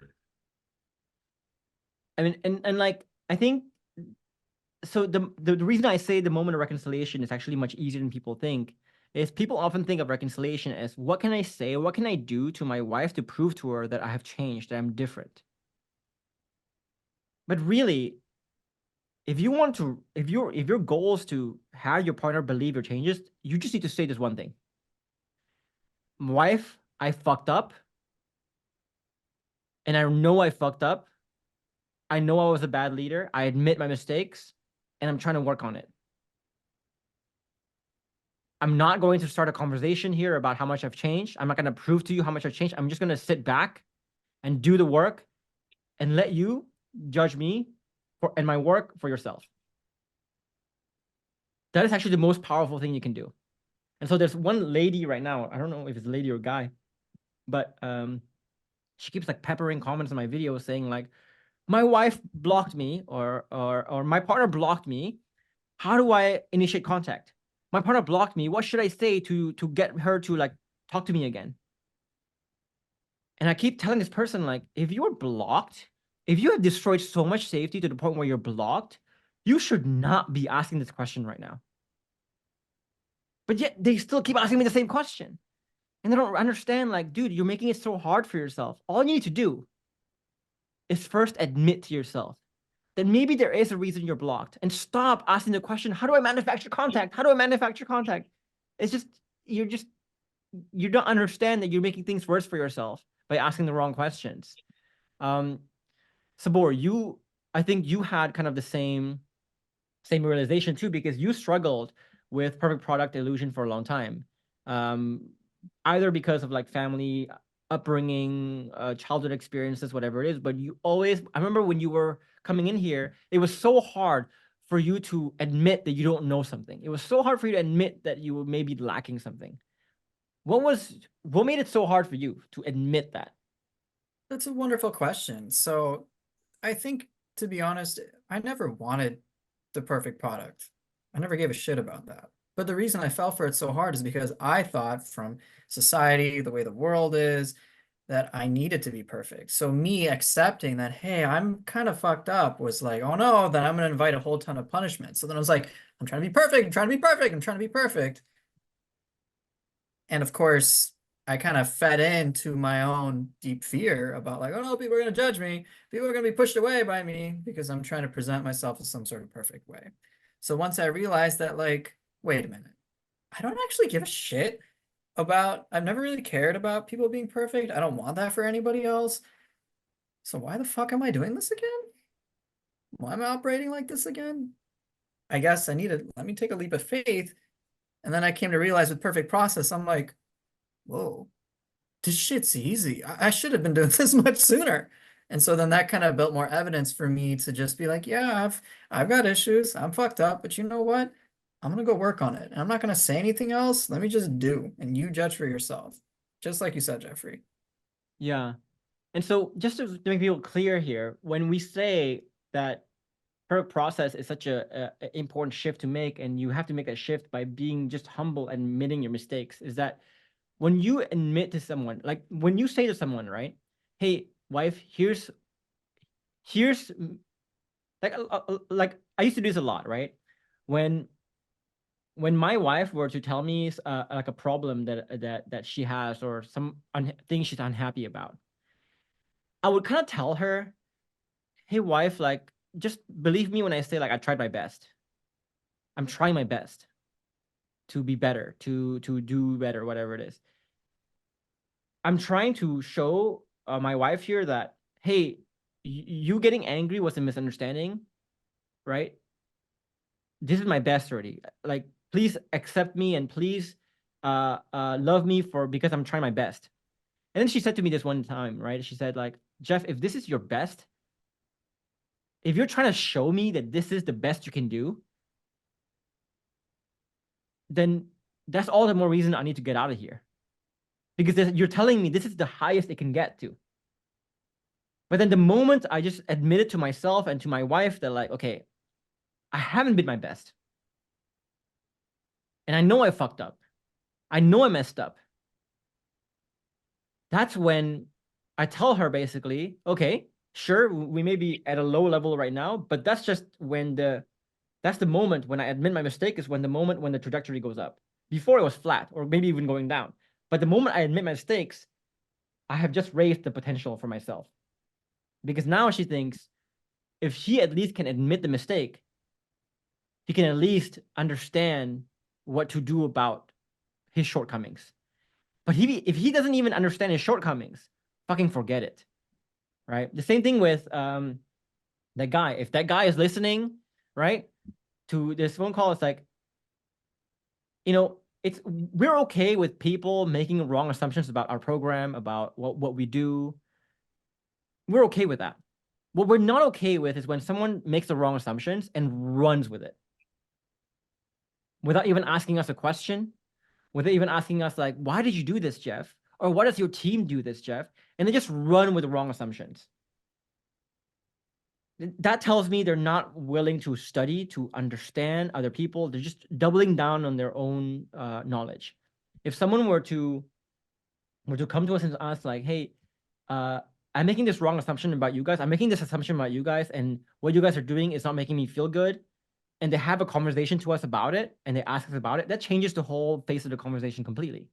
I mean, and like, I think, so the reason I say the moment of reconciliation is actually much easier than people think is people often think of reconciliation as, what can I say, what can I do to my wife to prove to her that I have changed, that I'm different? But really, if you want to, if your goal is to have your partner believe your changes, you just need to say this one thing: wife, I fucked up, and I know I fucked up. I know I was a bad leader. I admit my mistakes, and I'm trying to work on it. I'm not going to start a conversation here about how much I've changed. I'm not going to prove to you how much I've changed. I'm just going to sit back and do the work and let you judge me and my work for yourself. That is actually the most powerful thing you can do. And so there's one lady right now, I don't know if it's a lady or a guy, but she keeps like peppering comments on my videos saying like, my wife blocked me, or my partner blocked me. How do I initiate contact? My partner blocked me. What should I say to get her to like talk to me again? And I keep telling this person, like, if you're blocked, if you have destroyed so much safety to the point where you're blocked, you should not be asking this question right now. But yet they still keep asking me the same question. And they don't understand, like, dude, you're making it so hard for yourself. All you need to do is first admit to yourself that maybe there is a reason you're blocked, and stop asking the question, how do I manufacture contact? How do I manufacture contact? It's just, you don't understand that you're making things worse for yourself by asking the wrong questions. Sabor, I think you had kind of the same realization too, because you struggled with perfect product illusion for a long time. Either because of like family upbringing, childhood experiences, whatever it is, but I remember when you were coming in here, it was so hard for you to admit that you don't know something. It was so hard for you to admit that you were maybe lacking something. What made it so hard for you to admit that? That's a wonderful question. So I think, to be honest, I never wanted the perfect product. I never gave a shit about that. But the reason I fell for it so hard is because I thought from society, the way the world is, that I needed to be perfect. So me accepting that, hey, I'm kind of fucked up, was like, oh no, then I'm going to invite a whole ton of punishment. So then I was like, I'm trying to be perfect. I'm trying to be perfect. I'm trying to be perfect. And of course, I kind of fed into my own deep fear about like, oh no, people are going to judge me. People are going to be pushed away by me because I'm trying to present myself as some sort of perfect way. So once I realized that, like, wait a minute, I don't actually give a shit about, I've never really cared about people being perfect. I don't want that for anybody else. So why the fuck am I doing this again? Why am I operating like this again? I guess I need to, let me take a leap of faith. And then I came to realize with perfect process, I'm like, whoa, this shit's easy. I should have been doing this much sooner. And so then that kind of built more evidence for me to just be like, yeah, I've got issues. I'm fucked up, but you know what? I'm gonna go work on it. And I'm not gonna say anything else. Let me just do, and you judge for yourself. Just like you said, Geoffrey. Yeah. And so just to make people clear here, when we say that her process is such a important shift to make, and you have to make that shift by being just humble and admitting your mistakes, is that when you admit to someone, like when you say to someone, right, hey, wife, here's like I used to do this a lot, right? When when my wife were to tell me like a problem that she has or some thing she's unhappy about, I would kind of tell her, hey wife, like just believe me when I say like I tried my best. I'm trying my best to be better, to do better, whatever it is. I'm trying to show my wife here that, hey, you getting angry was a misunderstanding, right? This is my best already. Like, please accept me and please love me because I'm trying my best. And then she said to me this one time, right? She said like, Jeff, if this is your best, if you're trying to show me that this is the best you can do, then that's all the more reason I need to get out of here. Because you're telling me this is the highest it can get to. But then the moment I just admitted to myself and to my wife that like, okay, I haven't been my best. And I know I fucked up. I know I messed up. That's when I tell her basically, okay, sure, we may be at a low level right now, but that's just when that's the moment when I admit my mistake is when the moment when the trajectory goes up. Before it was flat or maybe even going down. But the moment I admit my mistakes, I have just raised the potential for myself. Because now she thinks if she at least can admit the mistake, he can at least understand what to do about his shortcomings. But if he doesn't even understand his shortcomings, fucking forget it, right? The same thing with that guy. If that guy is listening, right, to this phone call, it's like, we're okay with people making wrong assumptions about our program, about what we do. We're okay with that. What we're not okay with is when someone makes the wrong assumptions and runs with it without even asking us a question, without even asking us like, why did you do this, Jeff? Or why does your team do this, Jeff? And they just run with the wrong assumptions. That tells me they're not willing to study, to understand other people. They're just doubling down on their own knowledge. If someone were to come to us and ask like, hey, I'm making this wrong assumption about you guys. I'm making this assumption about you guys, and what you guys are doing is not making me feel good. And they have a conversation to us about it, and they ask us about it. That changes the whole face of the conversation completely,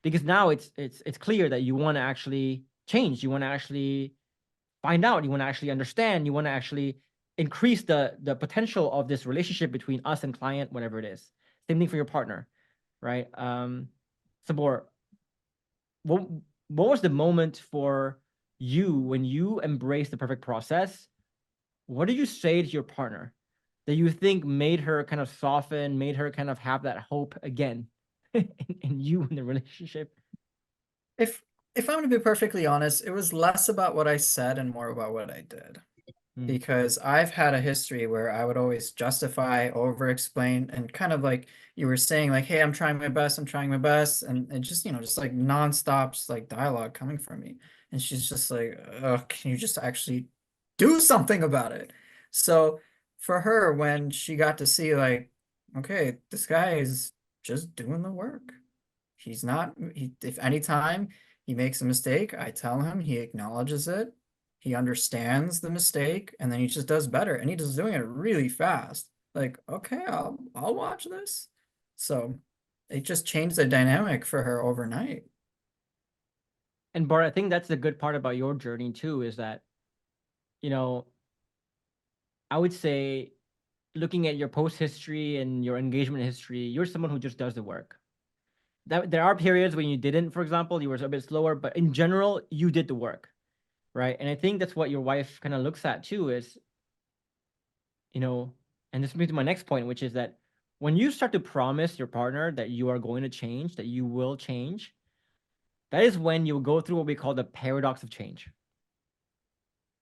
because now it's clear that you want to actually change. You want to actually find out. You want to actually understand. You want to actually increase the potential of this relationship between us and client, whatever it is. Same thing for your partner, right? Sabor, what was the moment for you when you embraced the perfect process? What did you say to your partner that you think made her kind of soften, made her kind of have that hope again in you in the relationship? If I'm going to be perfectly honest, it was less about what I said and more about what I did. Because I've had a history where I would always justify, over-explain, and kind of like you were saying, like, hey, I'm trying my best, and just, just like nonstop like dialogue coming from me. And she's just like, oh, can you just actually do something about it? So for her, when she got to see like, okay, this guy is just doing the work. He's not, if anytime he makes a mistake, I tell him, he acknowledges it. He understands the mistake, and then he just does better, and he just doing it really fast. Like, okay, I'll watch this. So it just changed the dynamic for her overnight. And Bart, I think that's the good part about your journey too, is that, I would say, looking at your post history and your engagement history, you're someone who just does the work. There are periods when you didn't, for example, you were a bit slower, but in general, you did the work. Right. And I think that's what your wife kind of looks at too, is, and this brings me to my next point, which is that when you start to promise your partner that you are going to change, that you will change, that is when you will go through what we call the paradox of change.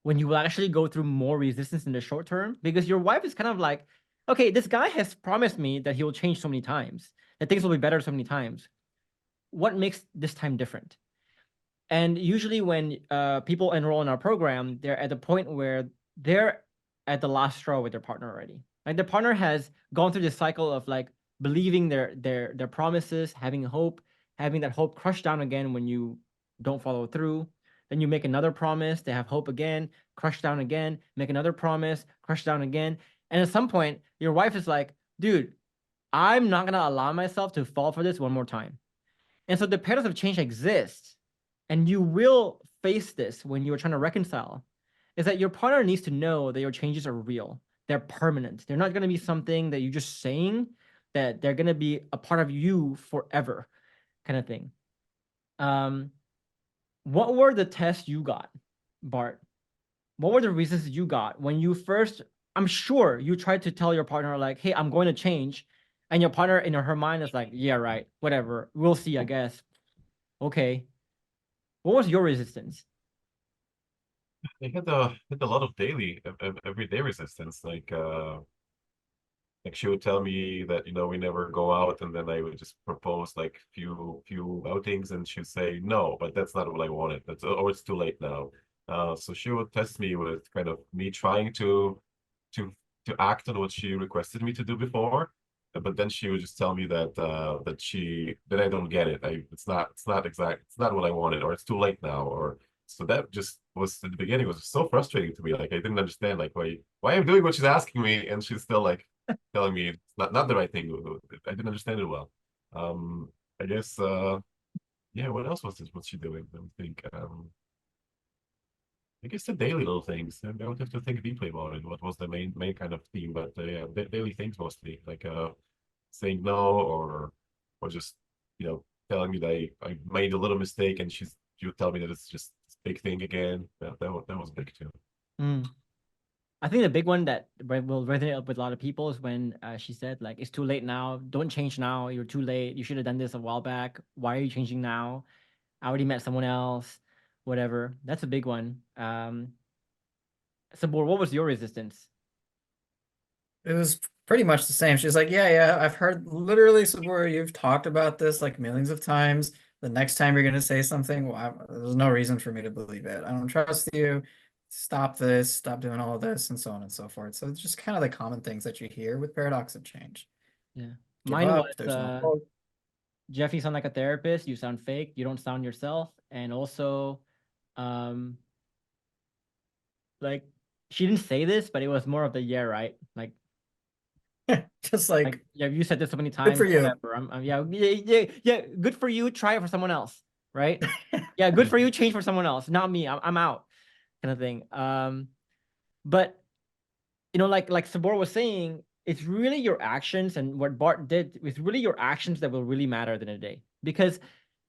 When you will actually go through more resistance in the short term, because your wife is kind of like, okay, this guy has promised me that he will change so many times, that things will be better so many times. What makes this time different? And usually when people enroll in our program, they're at the point where they're at the last straw with their partner already. Like the partner has gone through this cycle of like believing their promises, having hope, having that hope crushed down again when you don't follow through. Then you make another promise, they have hope again, crushed down again, make another promise, crushed down again. And at some point, your wife is like, dude, I'm not gonna allow myself to fall for this one more time. And so the paradox of change exists, and you will face this when you're trying to reconcile, is that your partner needs to know that your changes are real. They're permanent. They're not gonna be something that you're just saying, that they're gonna be a part of you forever, kind of thing. What were the tests you got, Bart? What were the reasons you got when you first, I'm sure you tried to tell your partner like, hey, I'm going to change. And your partner in her mind is like, yeah, right, whatever. We'll see, I guess. Okay. What was your resistance? I had a lot of daily, everyday resistance. Like she would tell me that, you know, we never go out, and then I would just propose like few outings, and she'd say no, but that's not what I wanted. That's, or it's too late now. So she would test me with kind of me trying to to act on what she requested me to do before, but then she would just tell me that that I don't get it. It's not what I wanted, or it's too late now, or so that just was at the beginning was so frustrating to me. Like I didn't understand like why I'm doing what she's asking me, and she's still like telling me it's not the right thing. I didn't understand it well. I guess yeah, what else was she doing? I think I guess the daily little things. I would have to think deeply about it. What was the main kind of theme? But yeah, daily things mostly, like saying no, or just, you know, telling me that I made a little mistake, and she would tell me that it's just this big thing again. That was big too. Mm. I think the big one that will resonate with a lot of people is when she said like, it's too late now. Don't change now. You're too late. You should have done this a while back. Why are you changing now? I already met someone else, whatever. That's a big one. Sabor, what was your resistance? It was pretty much the same. She's like, yeah, I've heard literally, Sabura, you've talked about this like millions of times. The next time you're gonna say something, well, there's no reason for me to believe it. I don't trust you. Stop this, stop doing all of this, and so on and so forth. So it's just kind of the common things that you hear with paradox of change. Yeah. Give Mine up, was there's no hope. Jeff, you sound like a therapist. You sound fake. You don't sound yourself. And also, like she didn't say this, but it was more of the yeah, right? Like Just like yeah, you said this so many good times. for you. Whatever. Yeah. Good for you. Try it for someone else, right? Yeah, good for you. Change for someone else, not me. I'm out, kind of thing. But you know, like Sabor was saying, it's really your actions, and what Bart did. It's really your actions that will really matter at the end of the day. Because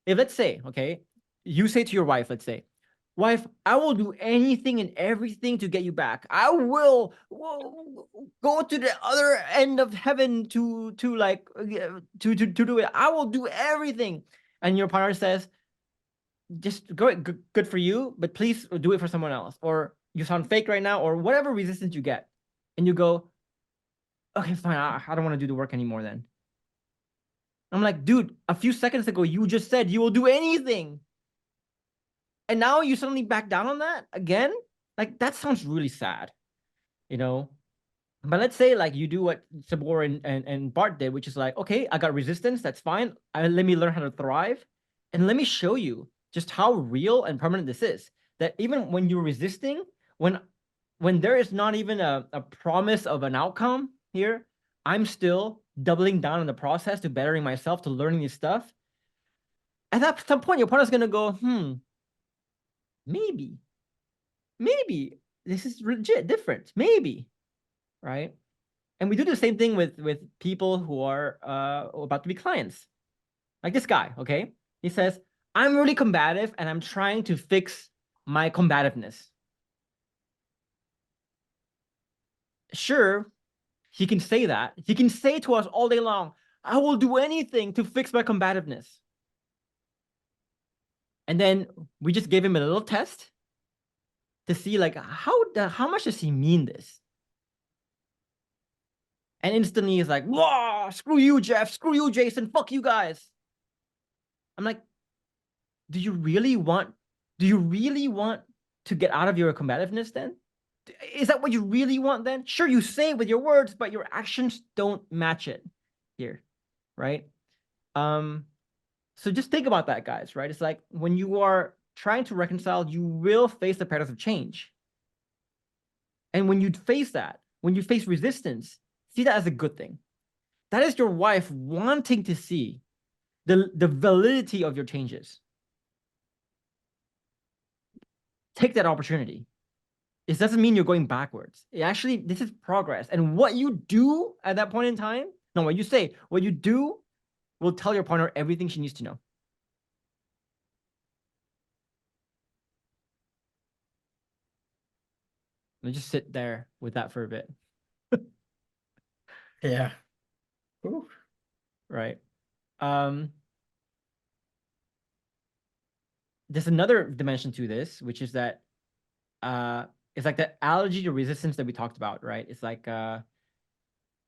if, let's say, okay, you say to your wife, let's say, wife, I will do anything and everything to get you back. I will go to the other end of heaven to do it. I will do everything. And your partner says, just go, good for you, but please do it for someone else. Or you sound fake right now, or whatever resistance you get. And you go, okay, fine, I don't want to do the work anymore then. I'm like, dude, a few seconds ago, you just said you will do anything. And now you suddenly back down on that again? Like, that sounds really sad, you know? But let's say like you do what Sabor and Bart did, which is like, okay, I got resistance, that's fine. Let me learn how to thrive. And let me show you just how real and permanent this is. That even when you're resisting, when there is not even a promise of an outcome here, I'm still doubling down on the process to bettering myself, to learning this stuff. At some point, your partner's gonna go, maybe this is legit different, maybe, right? And we do the same thing with people who are about to be clients, like this guy. Okay, he says, I'm really combative and I'm trying to fix my combativeness. Sure, he can say that. He can say to us all day long, I will do anything to fix my combativeness. And then we just gave him a little test to see like how much does he mean this? And instantly he's like, whoa, screw you, Jeff, screw you, Jason, fuck you guys. I'm like, do you really want to get out of your combativeness then? Is that what you really want then? Sure, you say it with your words, but your actions don't match it here, right? So just think about that, guys, right? It's like when you are trying to reconcile, you will face the paradox of change. And when you face that, when you face resistance, see that as a good thing. That is your wife wanting to see the validity of your changes. Take that opportunity. It doesn't mean you're going backwards. This is progress. And what you do at that point in time, no, what you do will tell your partner everything she needs to know. And just sit there with that for a bit. Yeah. Ooh. Right. There's another dimension to this, which is that it's like the allergy to resistance that we talked about, right? It's like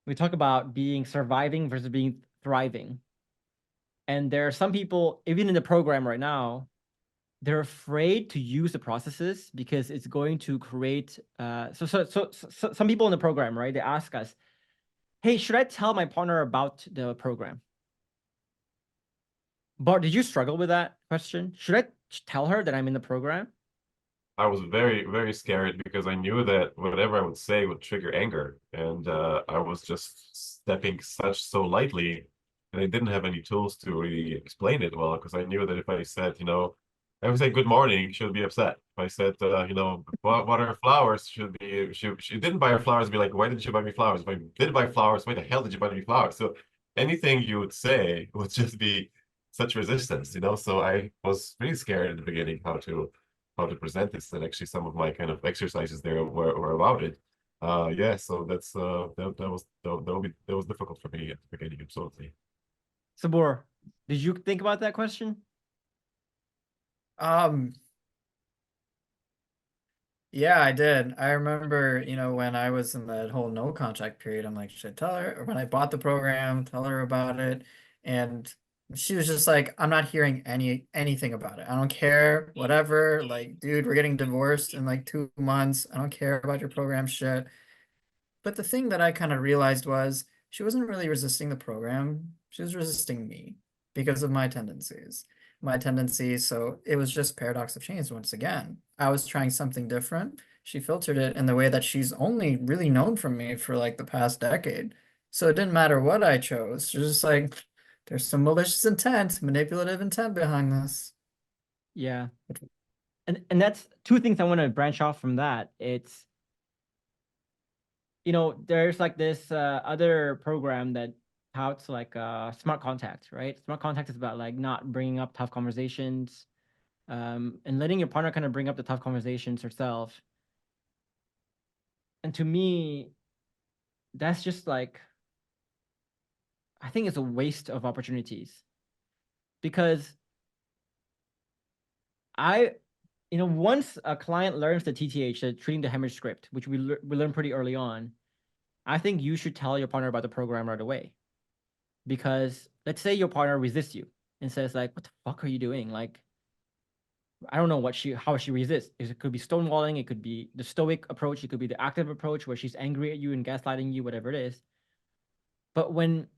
we talk about being surviving versus being thriving. And there are some people, even in the program right now, they're afraid to use the processes because it's going to create so some people in the program, right? They ask us, hey, should I tell my partner about the program? Bart, did you struggle with that question? Should I tell her that I'm in the program? I was very, very scared because I knew that whatever I would say would trigger anger. And I was just stepping so lightly, and I didn't have any tools to really explain it well, because I knew that if I said, I would say good morning, she would be upset. If I said, water flowers, she didn't buy her flowers, be like, why didn't you buy me flowers? If I did buy flowers, why the hell did you buy me flowers? So anything you would say would just be such resistance, So I was really scared at the beginning how to present this, and actually some of my kind of exercises there were about it. Yeah, so that's that was difficult for me at the beginning, absolutely. Sabor, did you think about that question? Yeah, I did. I remember, when I was in that whole no contract period, I'm like, should I tell her? Or when I bought the program, tell her about it. And she was just like, I'm not hearing anything about it. I don't care, whatever. Like, dude, we're getting divorced in like 2 months. I don't care about your program shit. But the thing that I kind of realized was she wasn't really resisting the program. She was resisting me because of my tendencies. So it was just paradox of change once again. I was trying something different. She filtered it in the way that she's only really known from me for like the past decade. So it didn't matter what I chose. She was just like, there's some malicious intent, manipulative intent behind this. Yeah. And that's two things I want to branch off from that. It's, there's like this other program that touts like smart contact, right? Smart contact is about like not bringing up tough conversations, and letting your partner kind of bring up the tough conversations herself. And to me, that's just like, I think it's a waste of opportunities, because once a client learns the TTH, the treating the hemorrhage script, which we learned pretty early on, I think you should tell your partner about the program right away. Because let's say your partner resists you and says like, what the fuck are you doing? Like, I don't know how she resists. It could be stonewalling. It could be the stoic approach. It could be the active approach where she's angry at you and gaslighting you, whatever it is. But when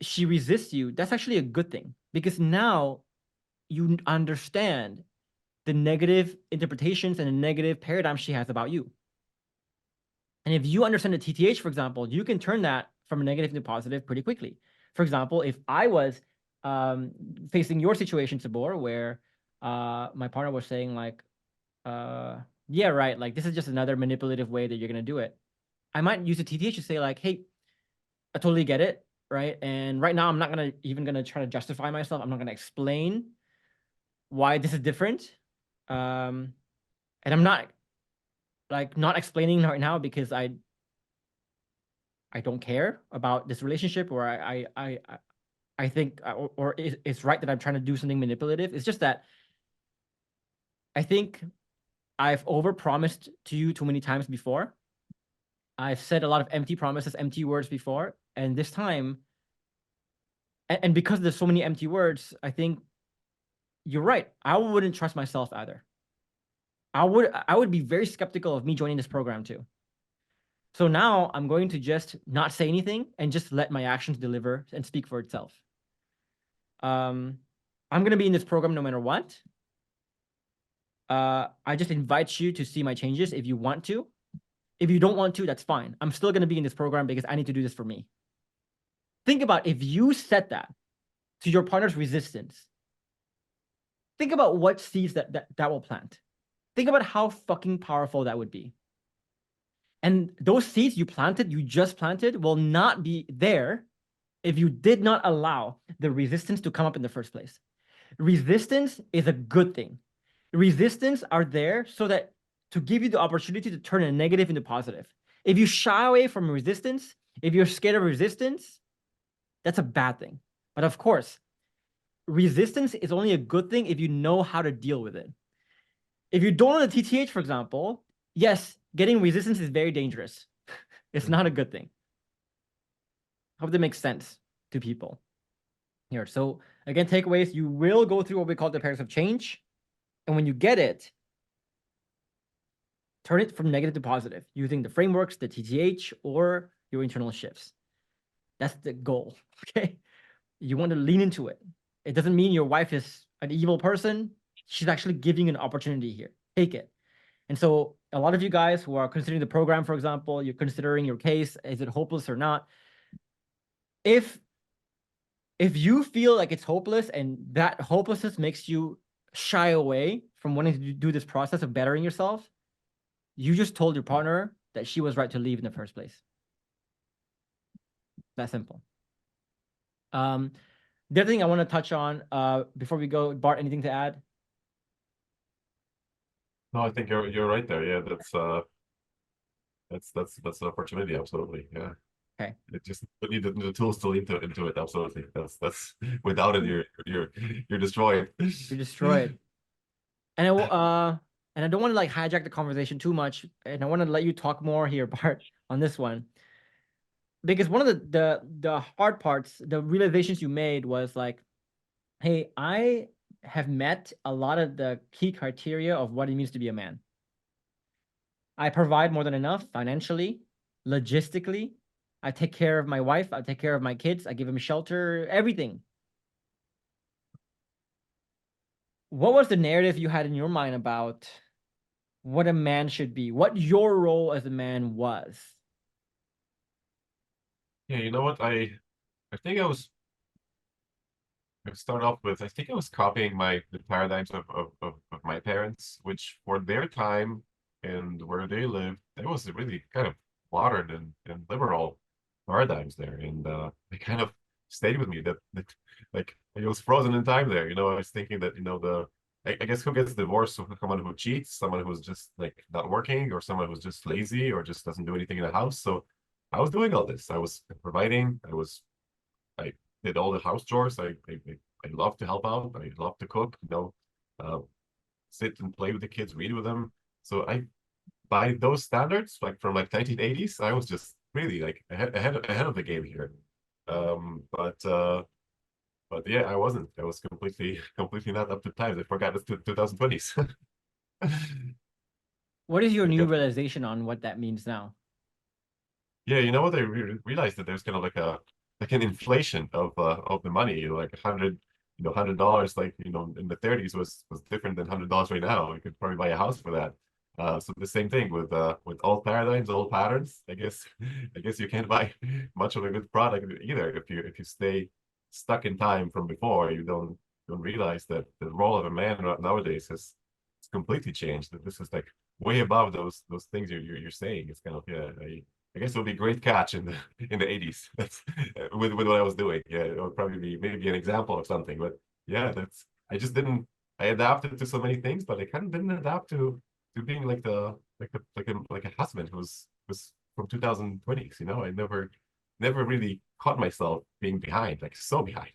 she resists you, that's actually a good thing, because now you understand the negative interpretations and the negative paradigm she has about you. And if you understand the TTH, for example, you can turn that from a negative to positive pretty quickly. For example, if I was facing your situation, Sabor, where my partner was saying like, yeah, right, like this is just another manipulative way that you're going to do it, I might use the TTH to say like, hey, I totally get it, right? And right now I'm not even gonna try to justify myself. I'm not gonna explain why this is different. And I'm not explaining right now because I don't care about this relationship, or I think or it's right that I'm trying to do something manipulative. It's just that I think I've overpromised to you too many times before. I've said a lot of empty promises, empty words before, and this time, and because there's so many empty words, I think you're right. I wouldn't trust myself either. I would be very skeptical of me joining this program too. So now I'm going to just not say anything and just let my actions deliver and speak for itself. I'm going to be in this program no matter what. I just invite you to see my changes if you want to. If you don't want to, that's fine. I'm still going to be in this program because I need to do this for me. think about if you set that to your partner's resistance. Think about what seeds that will plant. Think about how fucking powerful that would be. And those seeds you just planted, will not be there if you did not allow the resistance to come up in the first place. Resistance is a good thing. Resistance are there so that to give you the opportunity to turn a negative into positive. If you shy away from resistance, if you're scared of resistance, that's a bad thing. But of course, resistance is only a good thing if you know how to deal with it. If you don't know the TTH, for example, yes, getting resistance is very dangerous. It's not a good thing. Hope that makes sense to people here. So again, takeaways, you will go through what we call the paradox of change. And when you get it, turn it from negative to positive using the frameworks, the TTH, or your internal shifts. That's the goal, okay? You want to lean into it. It doesn't mean your wife is an evil person. She's actually giving you an opportunity here. Take it. And so a lot of you guys who are considering the program, for example, you're considering your case, is it hopeless or not? If you feel like it's hopeless and that hopelessness makes you shy away from wanting to do this process of bettering yourself, you just told your partner that she was right to leave in the first place. That simple. The other thing I want to touch on before we go, Bart, anything to add? No, I think you're right there. Yeah, that's an opportunity. Absolutely. Yeah. Okay. It just need the tools to lead into it. Absolutely. That's without it, you're destroyed. You're destroyed. And I don't want to like hijack the conversation too much, and I want to let you talk more here, Bart, on this one. Because one of the hard parts, the realizations you made was like, hey, I have met a lot of the key criteria of what it means to be a man. I provide more than enough financially, logistically. I take care of my wife. I take care of my kids. I give them shelter, everything. What was the narrative you had in your mind about what a man should be, what your role as a man was? Yeah, you know what? I think I start off with, I think I was copying the paradigms of my parents, which for their time and where they lived, there was a really kind of modern and liberal paradigms there. And they kind of stayed with me that like it was frozen in time there. I was thinking that, I guess who gets divorced? Someone who cheats, someone who's just like not working, or someone who's just lazy or just doesn't do anything in the house. So I was doing all this. I was providing. I did all the house chores. I love to help out. I love to cook. Sit and play with the kids, read with them. So by those standards, like from like 1980s, I was just really like ahead of the game here. But yeah, I wasn't. I was completely not up to times. I forgot it's 2020s. What is your new realization on what that means now? Yeah, you know what? I realized that there's kind of like an inflation of the money. Like $100, like in the 30s was different than $100 right now. You could probably buy a house for that. So the same thing with old paradigms, old patterns. I guess you can't buy much of a good product either if you stay stuck in time from before. You don't realize that the role of a man nowadays has completely changed. That this is like way above those things you're saying. It's kind of, yeah. I guess it would be a great catch in the 80s. That's with what I was doing. Yeah, it would probably be maybe an example of something. But yeah, I just didn't. I adapted to so many things, but I kind of didn't adapt to being like a husband who's was from 2020s. I never really caught myself being behind, like so behind.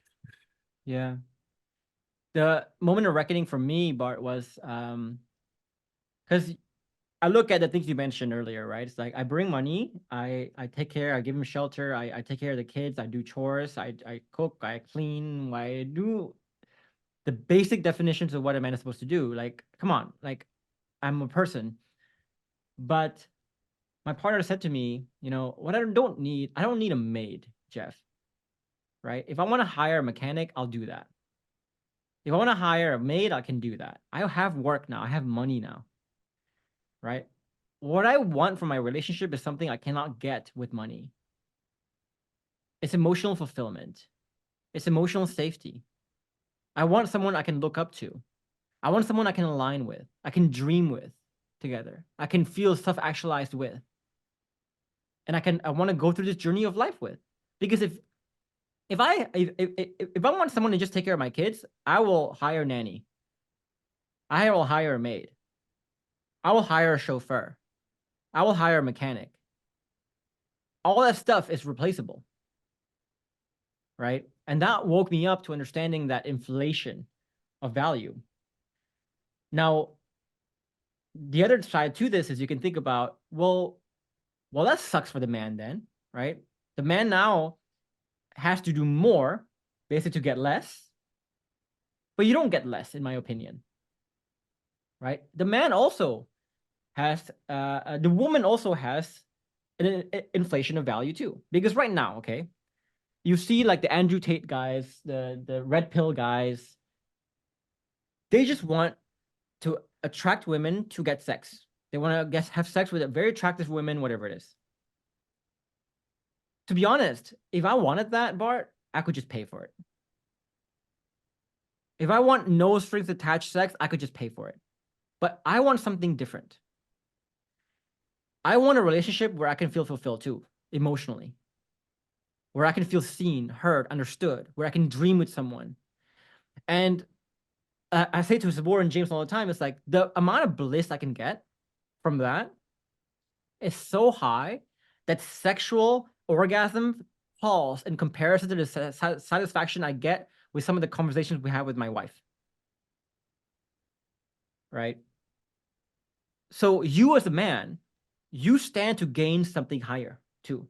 Yeah. The moment of reckoning for me, Bart, was because I look at the things you mentioned earlier, right? It's like I bring money, I take care, I give them shelter, I take care of the kids, I do chores, I cook, I clean, I do the basic definitions of what a man is supposed to do. Like, come on, like I'm a person. But my partner said to me, what I don't need a maid, Jeff. Right? If I want to hire a mechanic, I'll do that. If I want to hire a maid, I can do that. I have work now. I have money now. Right? What I want from my relationship is something I cannot get with money. It's emotional fulfillment. It's emotional safety. I want someone I can look up to. I want someone I can align with. I can dream with together. I can feel self-actualized with. And I want to go through this journey of life with. Because if I want someone to just take care of my kids, I will hire a nanny. I will hire a maid. I will hire a chauffeur. I will hire a mechanic. All that stuff is replaceable, right? And that woke me up to understanding that inflation of value. Now, the other side to this is you can think about, well, that sucks for the man then, right? The man now has to do more, basically to get less, but you don't get less, in my opinion, right? The man also has, the woman also has an inflation of value too, because right now, okay, you see like the Andrew Tate guys, the red pill guys, they just want to attract women to get sex. They want to have sex with a very attractive women, whatever it is. To be honest, if I wanted that, Bart, I could just pay for it. If I want no strings attached sex, I could just pay for it. But I want something different. I want a relationship where I can feel fulfilled too, emotionally. Where I can feel seen, heard, understood, where I can dream with someone. And I say to Sabor and James all the time, it's like the amount of bliss I can get from that is so high that sexual orgasm falls in comparison to the satisfaction I get with some of the conversations we have with my wife. Right? So you as a man, you stand to gain something higher too.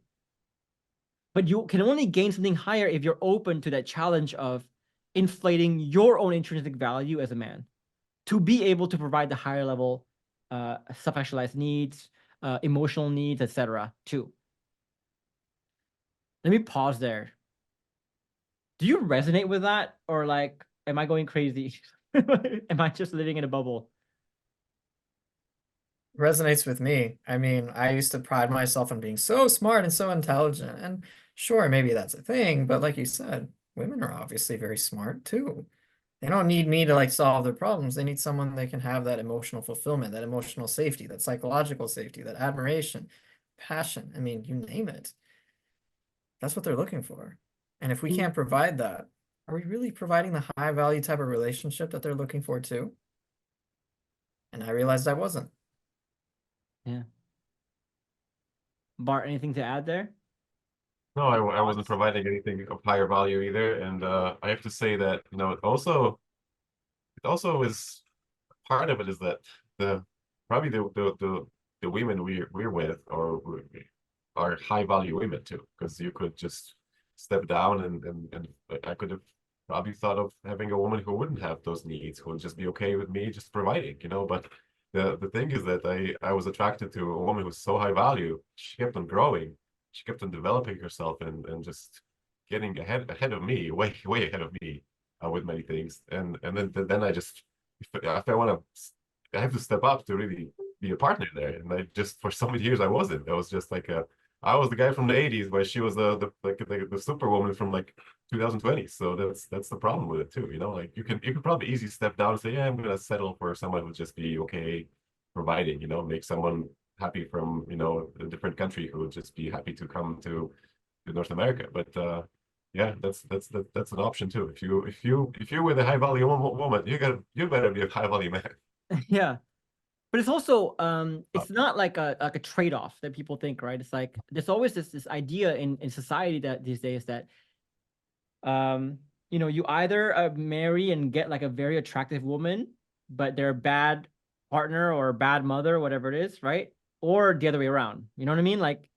But you can only gain something higher if you're open to that challenge of inflating your own intrinsic value as a man to be able to provide the higher level self-actualized needs, emotional needs, etc. too. Let me pause there. Do you resonate with that? Or like, am I going crazy? Am I just living in a bubble? Resonates with me. I mean, I used to pride myself on being so smart and so intelligent. And sure, maybe that's a thing, but like you said, women are obviously very smart too. They don't need me to like solve their problems. They need someone they can have that emotional fulfillment, that emotional safety, that psychological safety, that admiration, passion. I mean, you name it. That's what they're looking for. And if we can't provide that, are we really providing the high value type of relationship that they're looking for too? And I realized I wasn't. Yeah. Bart, anything to add there? No, I wasn't providing anything of higher value either, and I have to say that it also is part of it is that probably the women we're with are high value women too, because you could just step down and I could have probably thought of having a woman who wouldn't have those needs, who would just be okay with me just providing, but the thing is that I was attracted to a woman who was so high value. She kept on growing, she kept on developing herself and just getting ahead of me, way ahead of me with many things. And then I just, if I want to, I have to step up to really be a partner there. And I just, for so many years I wasn't. I was just like I was the guy from the 80s, where she was the superwoman from like 2020. So that's the problem with it too. Like you can probably easily step down and say, yeah, I'm gonna settle for someone who'll just be okay providing, make someone happy from, a different country who would just be happy to come to North America. But yeah, that's an option too. If you're with a high value woman, you better be a high value man. Yeah. But it's also it's not like a trade-off that people think, right? It's like there's always this idea in society that these days that you either marry and get like a very attractive woman, but they're a bad partner or a bad mother, whatever it is, right? Or the other way around. You know what I mean? Like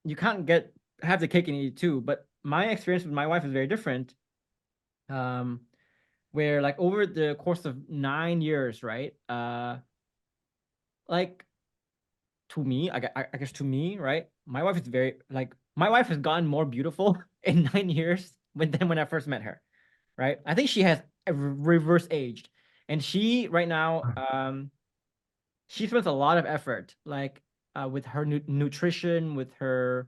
you can't have the cake and eat it too. But my experience with my wife is very different. Where like over the course of 9 years, right? Like to me, I guess to me, right? My wife is my wife has gotten more beautiful in 9 years than when I first met her, right? I think she has reverse aged, and she right now, she spends a lot of effort, like with her nutrition, with her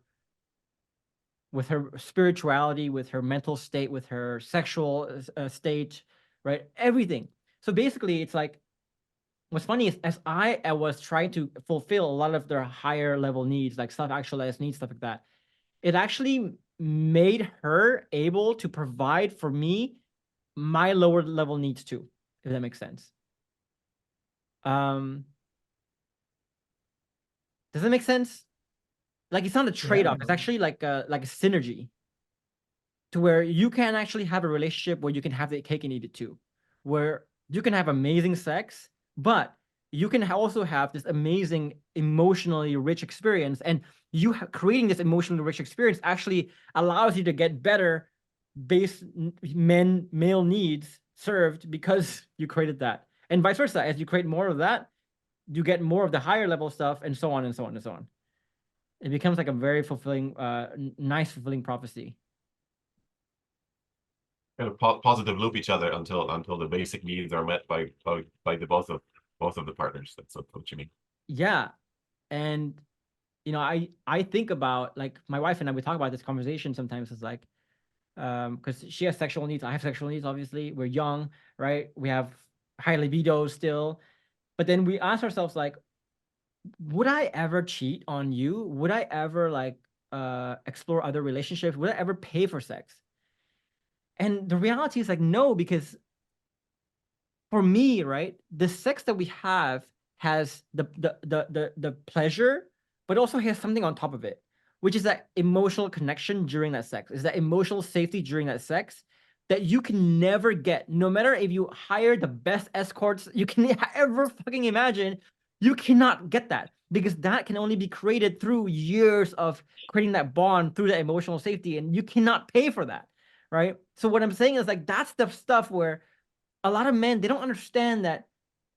with her spirituality, with her mental state, with her sexual state, right? Everything. So basically, it's like, what's funny is as I was trying to fulfill a lot of their higher level needs, like self-actualized needs, stuff like that, it actually made her able to provide for me my lower level needs too, if that makes sense. Does that make sense? Like, it's not a trade-off. It's actually like a synergy, to where you can actually have a relationship where you can have the cake and eat it too, where you can have amazing sex, but you can also have this amazing emotionally rich experience. And you creating this emotionally rich experience actually allows you to get better male needs served because you created that, and vice versa. As you create more of that, you get more of the higher level stuff, and so on and so on and so on. It becomes like a very fulfilling, nice, fulfilling prophecy. Kind of positive loop each other until the basic needs are met by the both of the partners. That's what you mean. Yeah. And I think about, like, my wife and I, we talk about this conversation sometimes. It's like, because she has sexual needs, I have sexual needs, obviously. We're young, right? We have high libido still. But then we ask ourselves, like, would I ever cheat on you? Would I ever, like, explore other relationships? Would I ever pay for sex? And the reality is, like, no, because for me, right, the sex that we have has the pleasure, but also has something on top of it, which is that emotional connection during that sex, is that emotional safety during that sex that you can never get. No matter if you hire the best escorts you can ever fucking imagine, you cannot get that, because that can only be created through years of creating that bond through that emotional safety, and you cannot pay for that, right? So what I'm saying is, like, that's the stuff where a lot of men, they don't understand that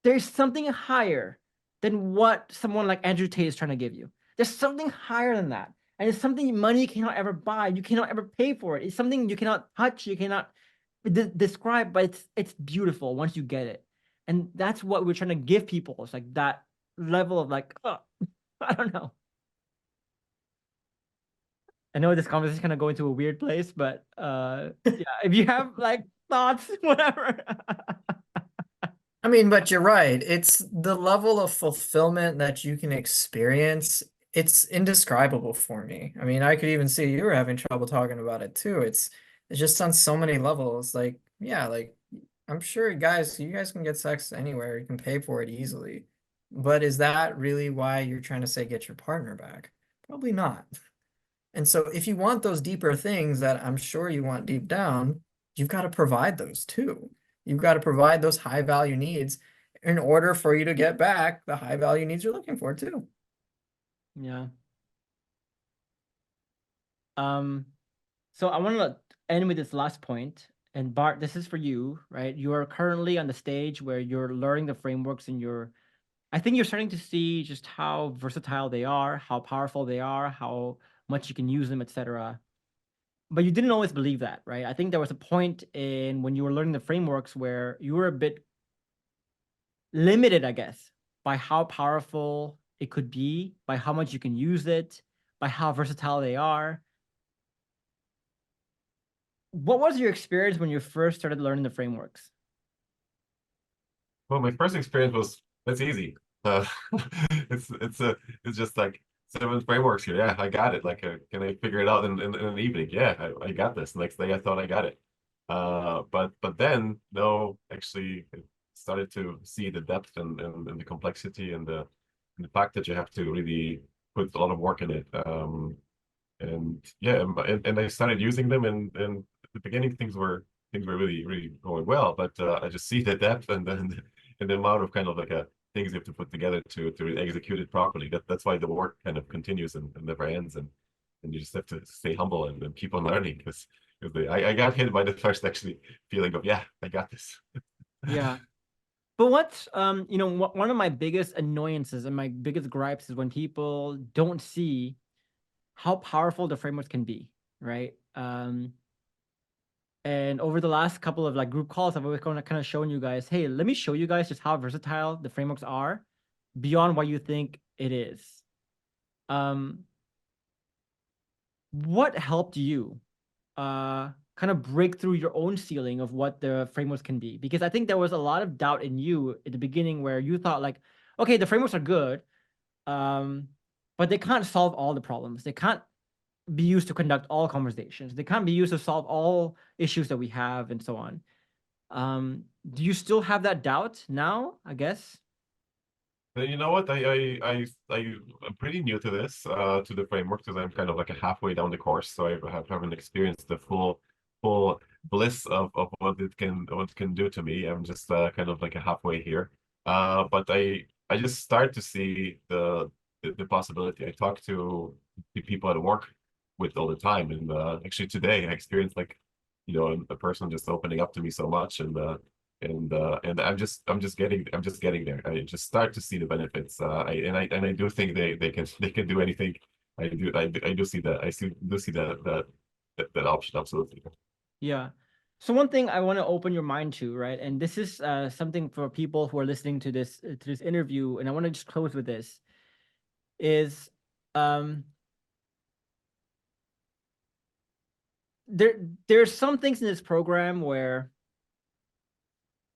there's something higher than what someone like Andrew Tate is trying to give you. There's something higher than that. And it's something money cannot ever buy. You cannot ever pay for it. It's something you cannot touch, you cannot describe, but it's beautiful once you get it. And that's what we're trying to give people. It's like that level of, like, oh, I don't know. I know this conversation is kind of going to a weird place, but yeah, if you have, like, thoughts, whatever. I mean, but you're right. It's the level of fulfillment that you can experience. It's indescribable for me. I mean, I could even see you were having trouble talking about it too. It's just on so many levels. Like, yeah, like, I'm sure you guys can get sex anywhere. You can pay for it easily. But is that really why you're trying to say get your partner back? Probably not. And so if you want those deeper things that I'm sure you want deep down, you've got to provide those too. You've got to provide those high value needs in order for you to get back the high value needs you're looking for too. Yeah. So I want to end with this last point. And Bart, this is for you, right? You are currently on the stage where you're learning the frameworks, and I think you're starting to see just how versatile they are, how powerful they are, how much you can use them, etc. But you didn't always believe that, right? I think there was a point in when you were learning the frameworks where you were a bit limited, I guess, by how powerful it could be, by how much you can use it, by how versatile they are. What was your experience when you first started learning the frameworks? Well, my first experience was, that's easy. It's just like 7 frameworks here. Yeah, I got it. Like, can I figure it out in an evening? Yeah, I got this. Next day, I thought I got it. But then, no, actually, I started to see the depth and the complexity and the fact that you have to really put a lot of work in it. And yeah, and I started using them, and at the beginning things were really going well, but I just see the depth and then and the amount of kind of like things you have to put together to execute it properly. That's why the work kind of continues and never ends, and you just have to stay humble and keep on learning, because I got hit by the first actually feeling of, yeah, I got this. Yeah. But what's one of my biggest annoyances and my biggest gripes is when people don't see how powerful the frameworks can be, right? And over the last couple of, like, group calls, I've always kind of shown you guys, hey, let me show you guys just how versatile the frameworks are beyond what you think it is. what helped you kind of break through your own ceiling of what the frameworks can be? Because I think there was a lot of doubt in you at the beginning where you thought like, okay, the frameworks are good, but they can't solve all the problems. They can't be used to conduct all conversations. They can't be used to solve all issues that we have and so on. Do you still have that doubt now, I guess? You know what? I'm pretty new to this, to the framework, because I'm kind of like a halfway down the course, so haven't experienced the full bliss of what it can do to me. I'm just kind of like a halfway here. But I just start to see the possibility. I talk to the people at work with all the time, and actually today I experienced like, you know, a person just opening up to me so much, and I'm just getting there. I just start to see the benefits. I do think they can do anything. I do see that. Do see that option, absolutely. Yeah. So one thing I want to open your mind to, right? And this is something for people who are listening to this interview, and I want to just close with this, is there's some things in this program where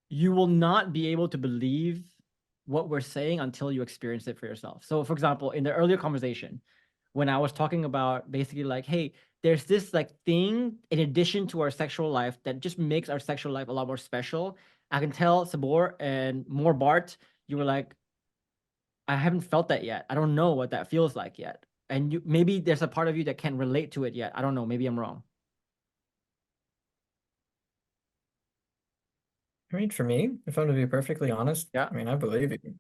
you will not be able to believe what we're saying until you experience it for yourself. So for example, in the earlier conversation, when I was talking about basically like, hey, there's this like thing in addition to our sexual life that just makes our sexual life a lot more special. I can tell Sabor and more Bart, you were like, I haven't felt that yet. I don't know what that feels like yet. And you, maybe there's a part of you that can't relate to it yet. I don't know. Maybe I'm wrong. I mean, for me, if I'm to be perfectly honest, Yeah. I mean, I believe you.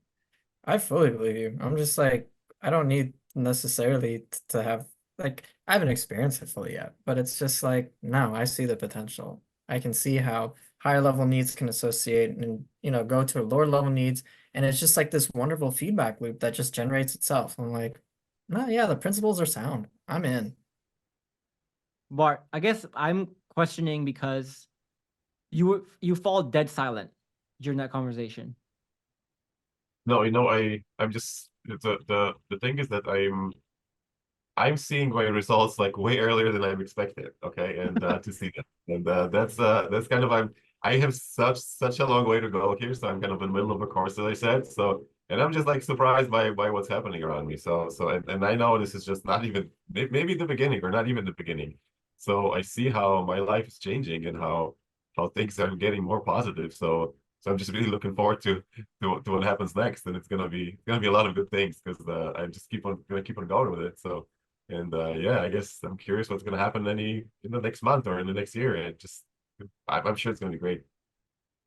I fully believe you. I'm just like, I don't need necessarily to have, like, I haven't experienced it fully yet, but it's just like, no, I see the potential. I can see how higher level needs can associate and, you know, go to lower level needs. And it's just like this wonderful feedback loop that just generates itself. I'm like, no, yeah, the principles are sound. I'm in. Bart, I guess I'm questioning because you fall dead silent during that conversation. No, you know, I'm just the thing is that I'm seeing my results like way earlier than I'm expected. Okay, and to see that, and that's kind of I have such a long way to go here, so I'm kind of in the middle of a course, as I said. So, and I'm just like surprised by what's happening around me. And I know this is just not even maybe the beginning or not even the beginning. So I see how my life is changing and how things are getting more positive. So I'm just really looking forward to what happens next, and it's gonna be a lot of good things because I just gonna keep on going with it. So. And yeah, I guess I'm curious what's going to happen in the next month or in the next year. I'm sure it's going to be great.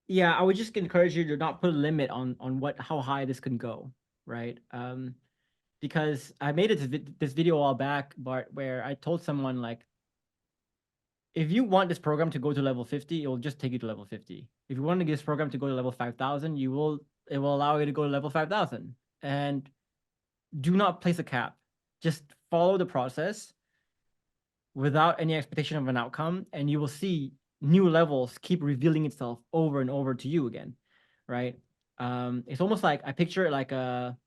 Yeah, I would just encourage you to not put a limit on how high this can go, right? Because I made this video a while back, Bart, where I told someone like, if you want this program to go to level 50, it will just take you to level 50. If you want this program to go to level 5,000, it will allow you to go to level 5,000. And do not place a cap. Just follow the process without any expectation of an outcome, and you will see new levels keep revealing itself over and over to you again, right? It's almost like I picture it like a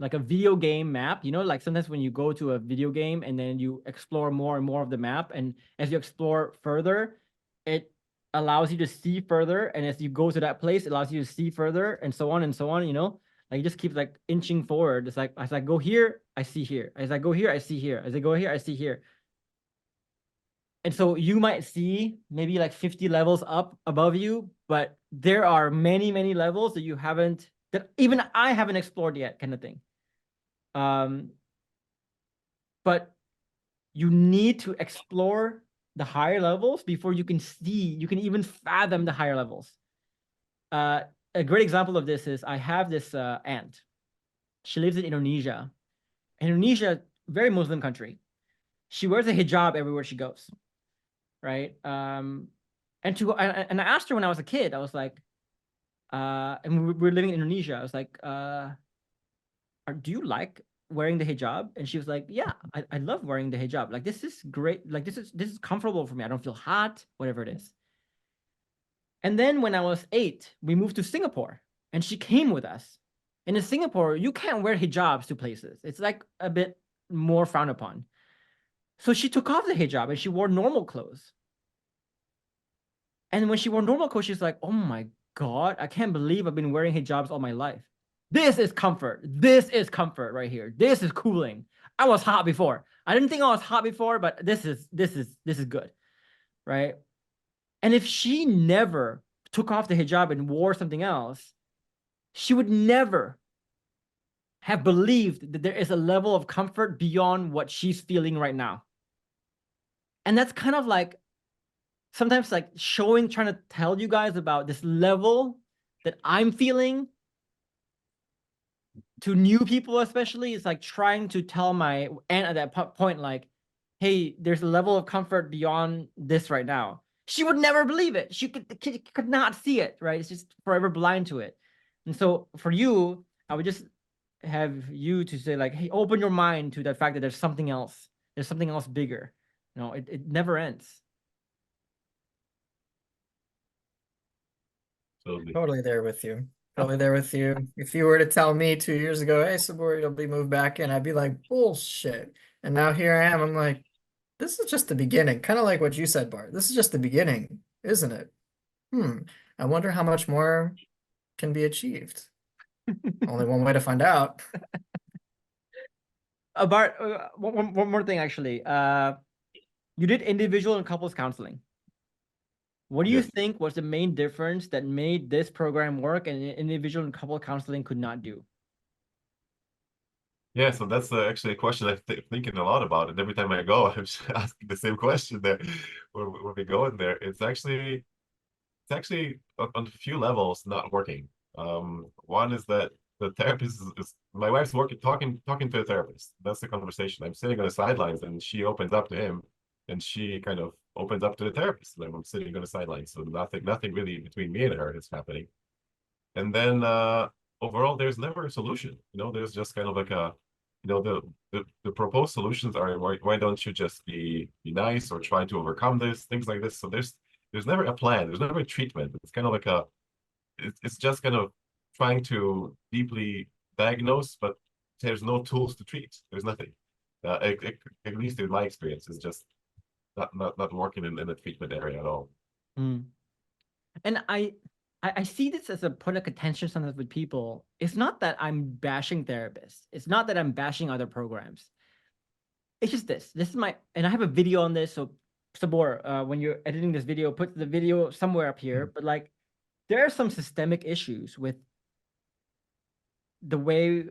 video game map, you know, like sometimes when you go to a video game and then you explore more and more of the map, and as you explore further, it allows you to see further, and as you go to that place, it allows you to see further, and so on, you know. Like you just keep like inching forward. It's like as I go here, I see here. As I go here, I see here. As I go here, I see here. And so you might see maybe like 50 levels up above you, but there are many, many levels that you haven't, that even I haven't explored yet, kind of thing. But you need to explore the higher levels before you can even fathom the higher levels. A great example of this is I have this aunt. She lives in Indonesia. Indonesia, very Muslim country. She wears a hijab everywhere she goes, right? And I asked her when I was a kid, I was like, and we were living in Indonesia. I was like, do you like wearing the hijab? And she was like, yeah, I love wearing the hijab. Like, this is great. Like, this is comfortable for me. I don't feel hot, whatever it is. And then when I was 8, we moved to Singapore, and she came with us. And in Singapore, you can't wear hijabs to places. It's like a bit more frowned upon. So she took off the hijab and she wore normal clothes. And when she wore normal clothes, she's like, oh my God, I can't believe I've been wearing hijabs all my life. This is comfort. This is comfort right here. This is cooling. I was hot before. I didn't think I was hot before, but this is good, right? And if she never took off the hijab and wore something else, she would never have believed that there is a level of comfort beyond what she's feeling right now. And that's kind of like sometimes like trying to tell you guys about this level that I'm feeling to new people, especially. It's like trying to tell my aunt at that point, like, hey, there's a level of comfort beyond this right now. She would never believe it. She could not see it, right? It's just forever blind to it. And so for you, I would just have you to say like, hey, open your mind to the fact that there's something else. There's something else bigger. You know, it never ends. Totally there with you. Totally there with you. If you were to tell me 2 years ago, hey, Sabor, you'll be moved back in, I'd be like, bullshit. And now here I am. I'm like, this is just the beginning. Kind of like what you said, Bart. This is just the beginning, isn't it? I wonder how much more can be achieved. Only one way to find out. Bart, one more thing, actually. You did individual and couples counseling. What do you think was the main difference that made this program work and individual and couple counseling could not do? Yeah, so that's actually a question I'm thinking a lot about. And every time I go, I'm just asking the same question there when we go in there. It's actually on a few levels not working. One is that the therapist is my wife's talking to a therapist. That's the conversation. I'm sitting on the sidelines and she opens up to him and she kind of opens up to the therapist. And I'm sitting on the sidelines. So nothing really between me and her is happening. And then overall, there's never a solution. There's just kind of like the proposed solutions are why don't you just be nice or try to overcome this, things like this. So there's never a plan. There's never a treatment. It's kind of like it's just kind of trying to deeply diagnose, but there's no tools to treat. There's nothing. At least in my experience, it's just not working in the treatment area at all. And I see this as a point of contention sometimes with people. It's not that I'm bashing therapists. It's not that I'm bashing other programs. It's just this. This is and I have a video on this. So Sabor, when you're editing this video, put the video somewhere up here. But like, there are some systemic issues with the way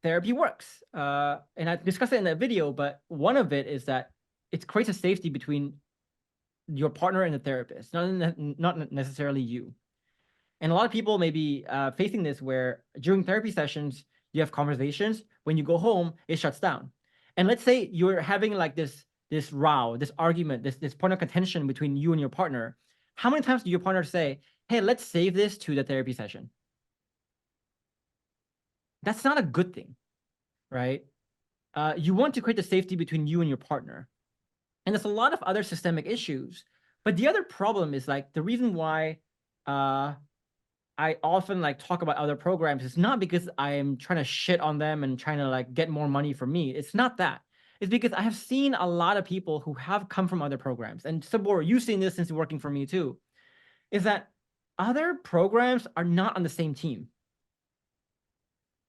therapy works. And I discussed it in that video, but one of it is that it creates a safety between your partner and the therapist, not necessarily you. And a lot of people may be facing this where during therapy sessions, you have conversations. When you go home, it shuts down. And let's say you're having like this row, this argument, this point of contention between you and your partner. How many times do your partner say, hey, let's save this to the therapy session? That's not a good thing, right? You want to create the safety between you and your partner. And there's a lot of other systemic issues. But the other problem is like the reason why I often like talk about other programs is not because I am trying to shit on them and trying to like get more money from me. It's not that. It's because I have seen a lot of people who have come from other programs. And Sabor, you've seen this since working for me too, is that other programs are not on the same team.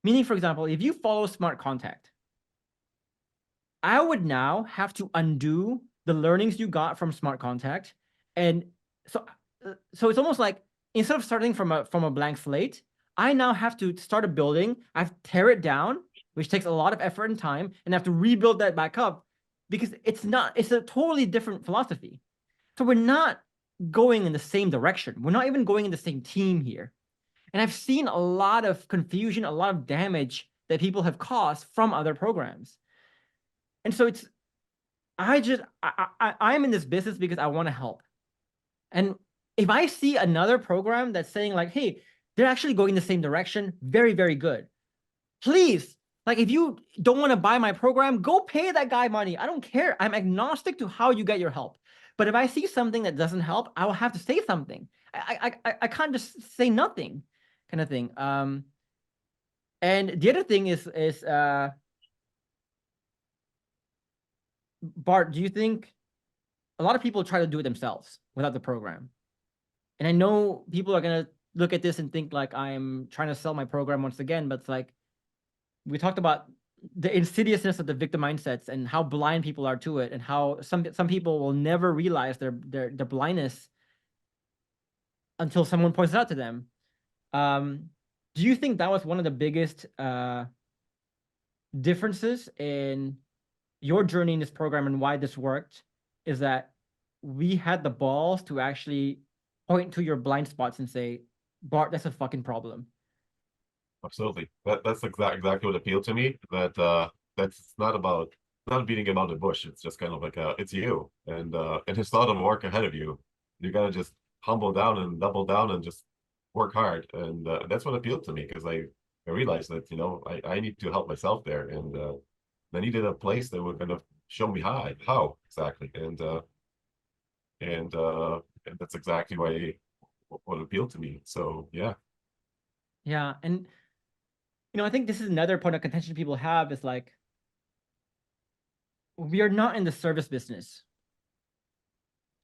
Meaning, for example, if you follow Smart Contact, I would now have to undo the learnings you got from Smart Contact. And so it's almost like instead of starting from a blank slate, I now have to start a building. I have to tear it down, which takes a lot of effort and time, and I have to rebuild that back up because it's a totally different philosophy. So we're not going in the same direction. We're not even going in the same team here. And I've seen a lot of confusion, a lot of damage that people have caused from other programs. And so I'm in this business because I want to help. And if I see another program that's saying like, hey, they're actually going the same direction, very, very good. Please, like if you don't want to buy my program, go pay that guy money. I don't care. I'm agnostic to how you get your help. But if I see something that doesn't help, I will have to say something. I can't just say nothing kind of thing. And the other thing is Bart, do you think a lot of people try to do it themselves without the program? And I know people are gonna look at this and think like I'm trying to sell my program once again, but it's like we talked about the insidiousness of the victim mindsets and how blind people are to it, and how some people will never realize their blindness until someone points it out to them. Do you think that was one of the biggest differences in your journey in this program and why this worked, is that we had the balls to actually point to your blind spots and say, Bart, that's a fucking problem? Absolutely. That's exactly what appealed to me. That's not beating about the bush. It's just kind of like it's you, and there's a lot of work ahead of you. You gotta just humble down and double down and just work hard. And that's what appealed to me, because I realized that, you know, I need to help myself there, and I needed a place that would kind of show me how exactly, and that's exactly what appealed to me. So yeah. Yeah, and you know, I think this is another point of contention people have, is like, we are not in the service business.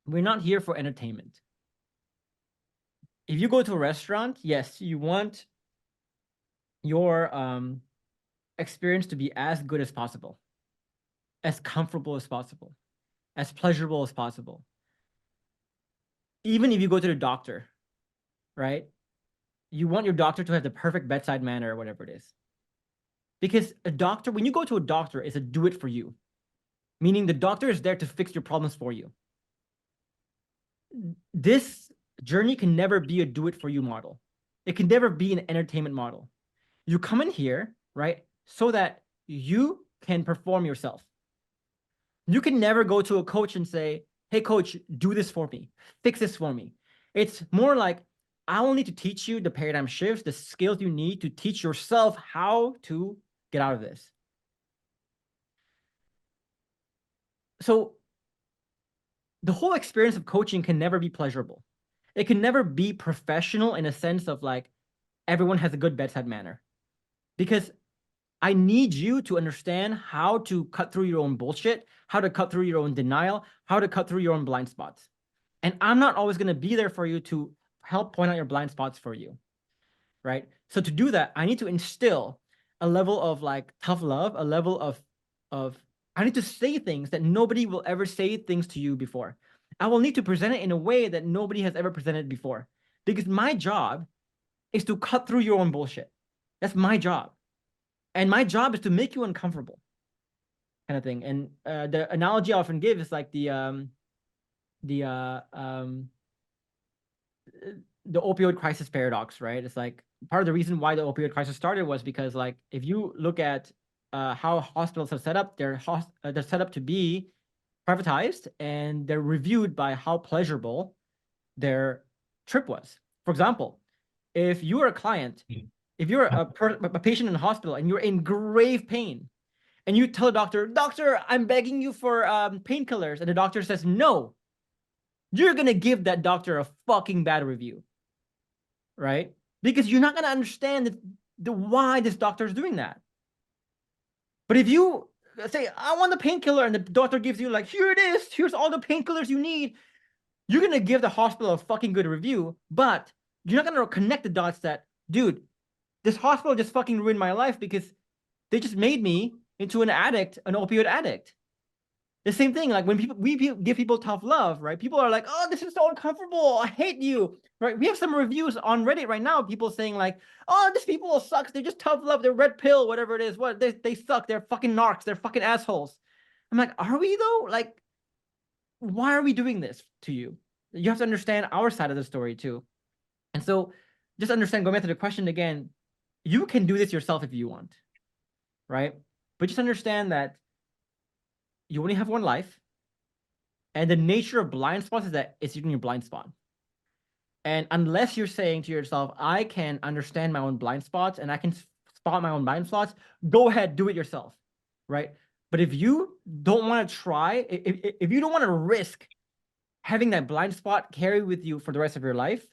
We're not here for entertainment. If you go to a restaurant, yes, you want your experience to be as good as possible, as comfortable as possible, as pleasurable as possible. Even if you go to the doctor, right? You want your doctor to have the perfect bedside manner or whatever it is. Because a doctor, when you go to a doctor, it's a do it for you. Meaning the doctor is there to fix your problems for you. This journey can never be a do it for you model. It can never be an entertainment model. You come in here, right, so that you can perform yourself. You can never go to a coach and say, hey, coach, do this for me, fix this for me. It's more like, I will need to teach you the paradigm shifts, the skills you need to teach yourself how to get out of this. So the whole experience of coaching can never be pleasurable. It can never be professional in a sense of like, everyone has a good bedside manner. Because I need you to understand how to cut through your own bullshit, how to cut through your own denial, how to cut through your own blind spots. And I'm not always going to be there for you to help point out your blind spots for you, right? So to do that, I need to instill a level of like tough love, a level of I need to say things that nobody will ever say things to you before. I will need to present it in a way that nobody has ever presented before, because my job is to cut through your own bullshit. That's my job. And my job is to make you uncomfortable, kind of thing. And the analogy I often give is like the opioid crisis paradox, right? It's like part of the reason why the opioid crisis started was because, like, if you look at how hospitals are set up, they're set up to be privatized, and they're reviewed by how pleasurable their trip was. For example, if you are a client, if you're a patient in a hospital and you're in grave pain, and you tell a doctor, I'm begging you for painkillers, and the doctor says no, you're gonna give that doctor a fucking bad review, right? Because you're not gonna understand the why this doctor is doing that. But if you say, I want the painkiller, and the doctor gives you like, here it is, here's all the painkillers you need, you're gonna give the hospital a fucking good review, but you're not gonna connect the dots that, dude, this hospital just fucking ruined my life because they just made me into an addict, an opioid addict. The same thing, like when we give people tough love, right? People are like, oh, this is so uncomfortable, I hate you, right? We have some reviews on Reddit right now, people saying like, oh, these people sucks, they're just tough love, they're red pill, whatever it is, what they suck, they're fucking narcs, they're fucking assholes. I'm like, are we though? Like, why are we doing this to you? You have to understand our side of the story too. And so just understand, going back to the question again, you can do this yourself if you want, right? But just understand that you only have one life, and the nature of blind spots is that it's even your blind spot. And unless you're saying to yourself, I can understand my own blind spots and I can spot my own blind spots, go ahead, do it yourself, right? But if you don't want to try, if you don't want to risk having that blind spot carry with you for the rest of your life,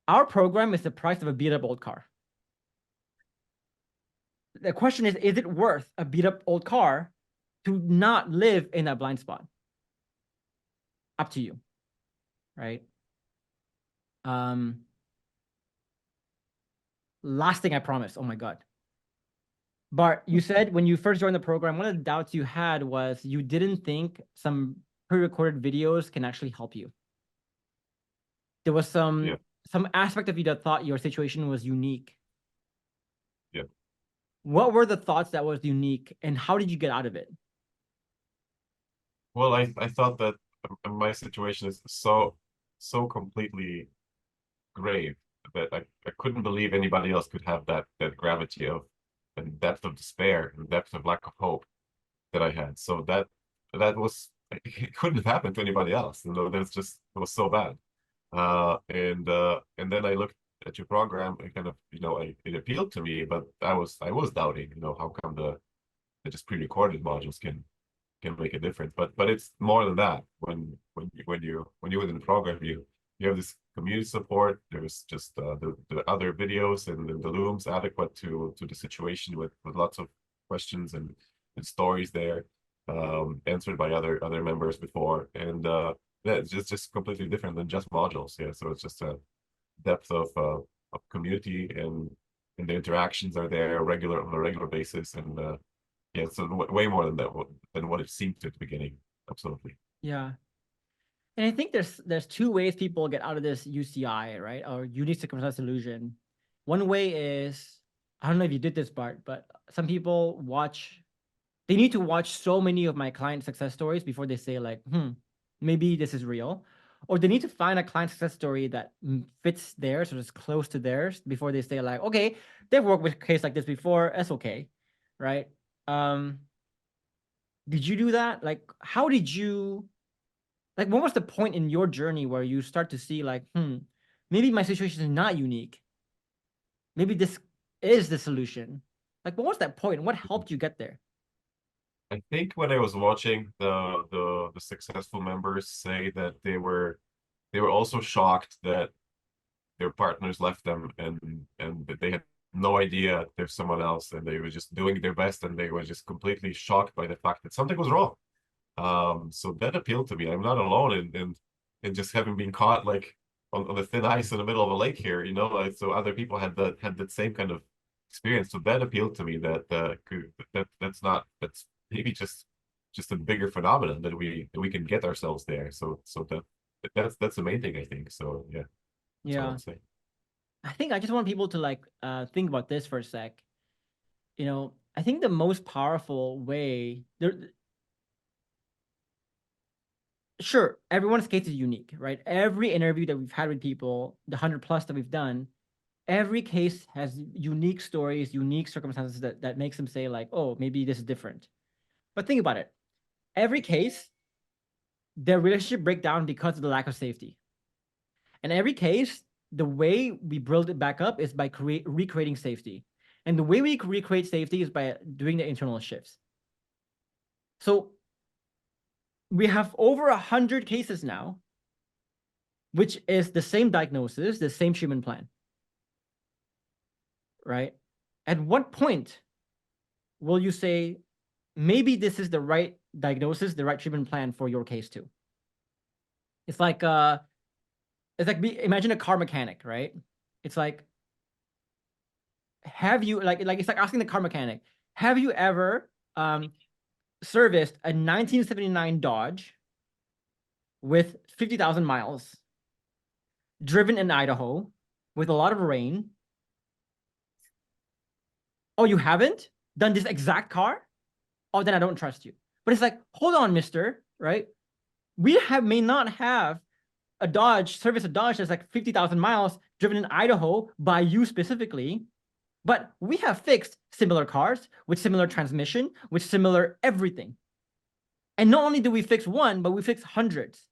our program is the price of a beat up old car. The question is it worth a beat up old car to not live in that blind spot. Up to you, right? Last thing I promise. Oh my God. Bart, you said when you first joined the program, one of the doubts you had was you didn't think some pre-recorded videos can actually help you. There was some aspect of you that thought your situation was unique. Yeah. What were the thoughts that was unique, and how did you get out of it? Well, I thought that my situation is so completely grave that I couldn't believe anybody else could have that gravity of and depth of despair and depth of lack of hope that I had. So that was, it couldn't have happened to anybody else. You know, that's just, it was so bad. And then I looked at your program and kind of, you know, it appealed to me, but I was doubting, you know, how come the just pre-recorded modules can make a difference. But it's more than that. When you're within the program, you have this community support. There's just the other videos and the looms adequate to the situation with lots of questions and stories there, answered by other members before. And yeah, it's just completely different than just modules. Yeah, so it's just a depth of community, and the interactions are there on a regular basis. And yeah, so way more than that than what it seemed at the beginning. Absolutely. Yeah. And I think there's two ways people get out of this UCI, right? Or unique circumstance illusion. One way is, I don't know if you did this, Bart, but some people they need to watch so many of my client success stories before they say like, maybe this is real. Or they need to find a client success story that fits theirs or is close to theirs before they say like, okay, they've worked with a case like this before, that's okay, right? Did you do that? Like, how did you, like, what was the point in your journey where you start to see like, maybe my situation is not unique. Maybe this is the solution. Like, what was that point? What helped you get there? I think when I was watching the successful members say that they were also shocked that their partners left them, and that they had no idea there's someone else, and they were just doing their best, and they were just completely shocked by the fact that something was wrong. So that appealed to me. I'm not alone in just having been caught like on the thin ice in the middle of a lake here, you know. Like, so other people had that same kind of experience. So that appealed to me, that that's maybe just a bigger phenomenon that we can get ourselves there. So that's the main thing, I think. So yeah. That's what I would say. I think I just want people to like think about this for a sec. You know, I think the most powerful way sure, everyone's case is unique, right? Every interview that we've had with people, the 100+ that we've done, every case has unique stories, unique circumstances that makes them say like, oh, maybe this is different. But think about it. Every case, their relationship break down because of the lack of safety. And every case, the way we build it back up is by recreating safety. And the way we recreate safety is by doing the internal shifts. So we have over 100 cases now, which is the same diagnosis, the same treatment plan, right? At what point will you say, maybe this is the right diagnosis, the right treatment plan for your case too? It's like imagine a car mechanic, right? It's like, have you like it's like asking the car mechanic, have you ever serviced a 1979 Dodge with 50,000 miles, driven in Idaho with a lot of rain? Oh, you haven't done this exact car? Oh, then I don't trust you. But it's like, hold on, mister, right? We may not have a Dodge, service a Dodge that's like 50,000 miles driven in Idaho by you specifically, but we have fixed similar cars with similar transmission, with similar everything. And not only do we fix one, but we fix hundreds.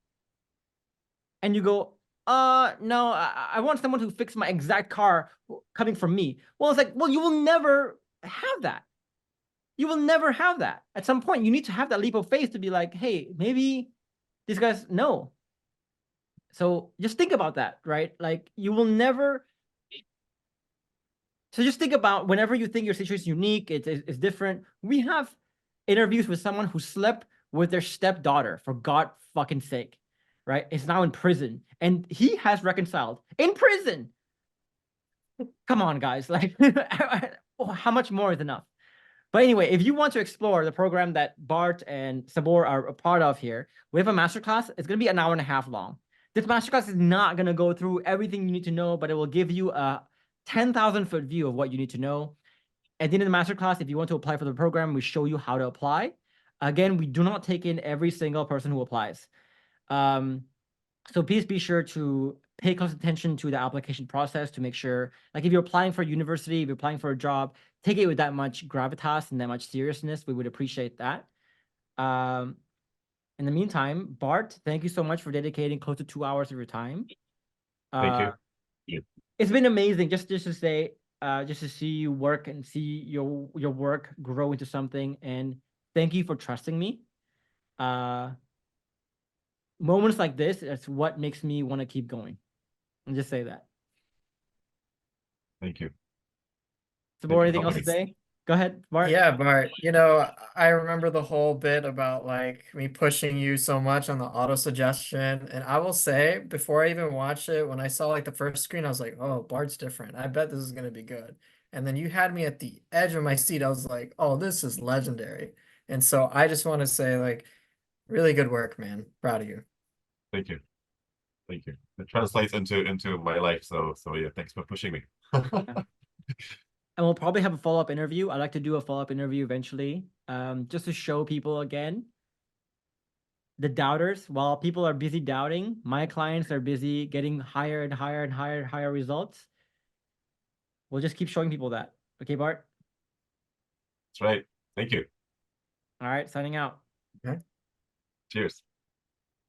And you go, no, I want someone who fixed my exact car coming from me. Well, it's like, well, you will never have that. You will never have that. At some point, you need to have that leap of faith to be like, hey, maybe these guys know. So just think about that, right? Like, you will never. So just think about whenever you think your situation is unique, it's different. We have interviews with someone who slept with their stepdaughter, for God fucking sake, right? Is now in prison, and he has reconciled in prison. Come on, guys. Like, how much more is enough? But anyway, if you want to explore the program that Bart and Sabor are a part of here, we have a masterclass. It's going to be an hour and a half long. This masterclass is not going to go through everything you need to know, but it will give you a 10,000-foot view of what you need to know. At the end of the masterclass, if you want to apply for the program, we show you how to apply. Again, we do not take in every single person who applies. So please be sure to pay close attention to the application process to make sure, like if you're applying for a university, if you're applying for a job, take it with that much gravitas and that much seriousness. We would appreciate that. In the meantime, Bart, thank you so much for dedicating close to 2 hours of your time. Thank you. It's been amazing just to say, just to see you work and see your work grow into something. And thank you for trusting me. Moments like this, that's what makes me want to keep going. And just say that. Thank you. Sabor, anything else to say? Go ahead, Bart. Yeah, Bart, I remember the whole bit about like me pushing you so much on the auto suggestion. And I will say, before I even watched it, when I saw like the first screen, I was like, oh, Bart's different. I bet this is going to be good. And then you had me at the edge of my seat. I was like, oh, this is legendary. And so I just want to say, like, really good work, man. Proud of you. Thank you. Thank you. It translates into my life. So yeah, thanks for pushing me. And we'll probably have a follow-up interview. I'd like to do a follow-up interview eventually, just to show people again, the doubters. While people are busy doubting, my clients are busy getting higher and higher and higher and higher results. We'll just keep showing people that. Okay, Bart? That's right. Thank you. All right, signing out. Okay. Cheers.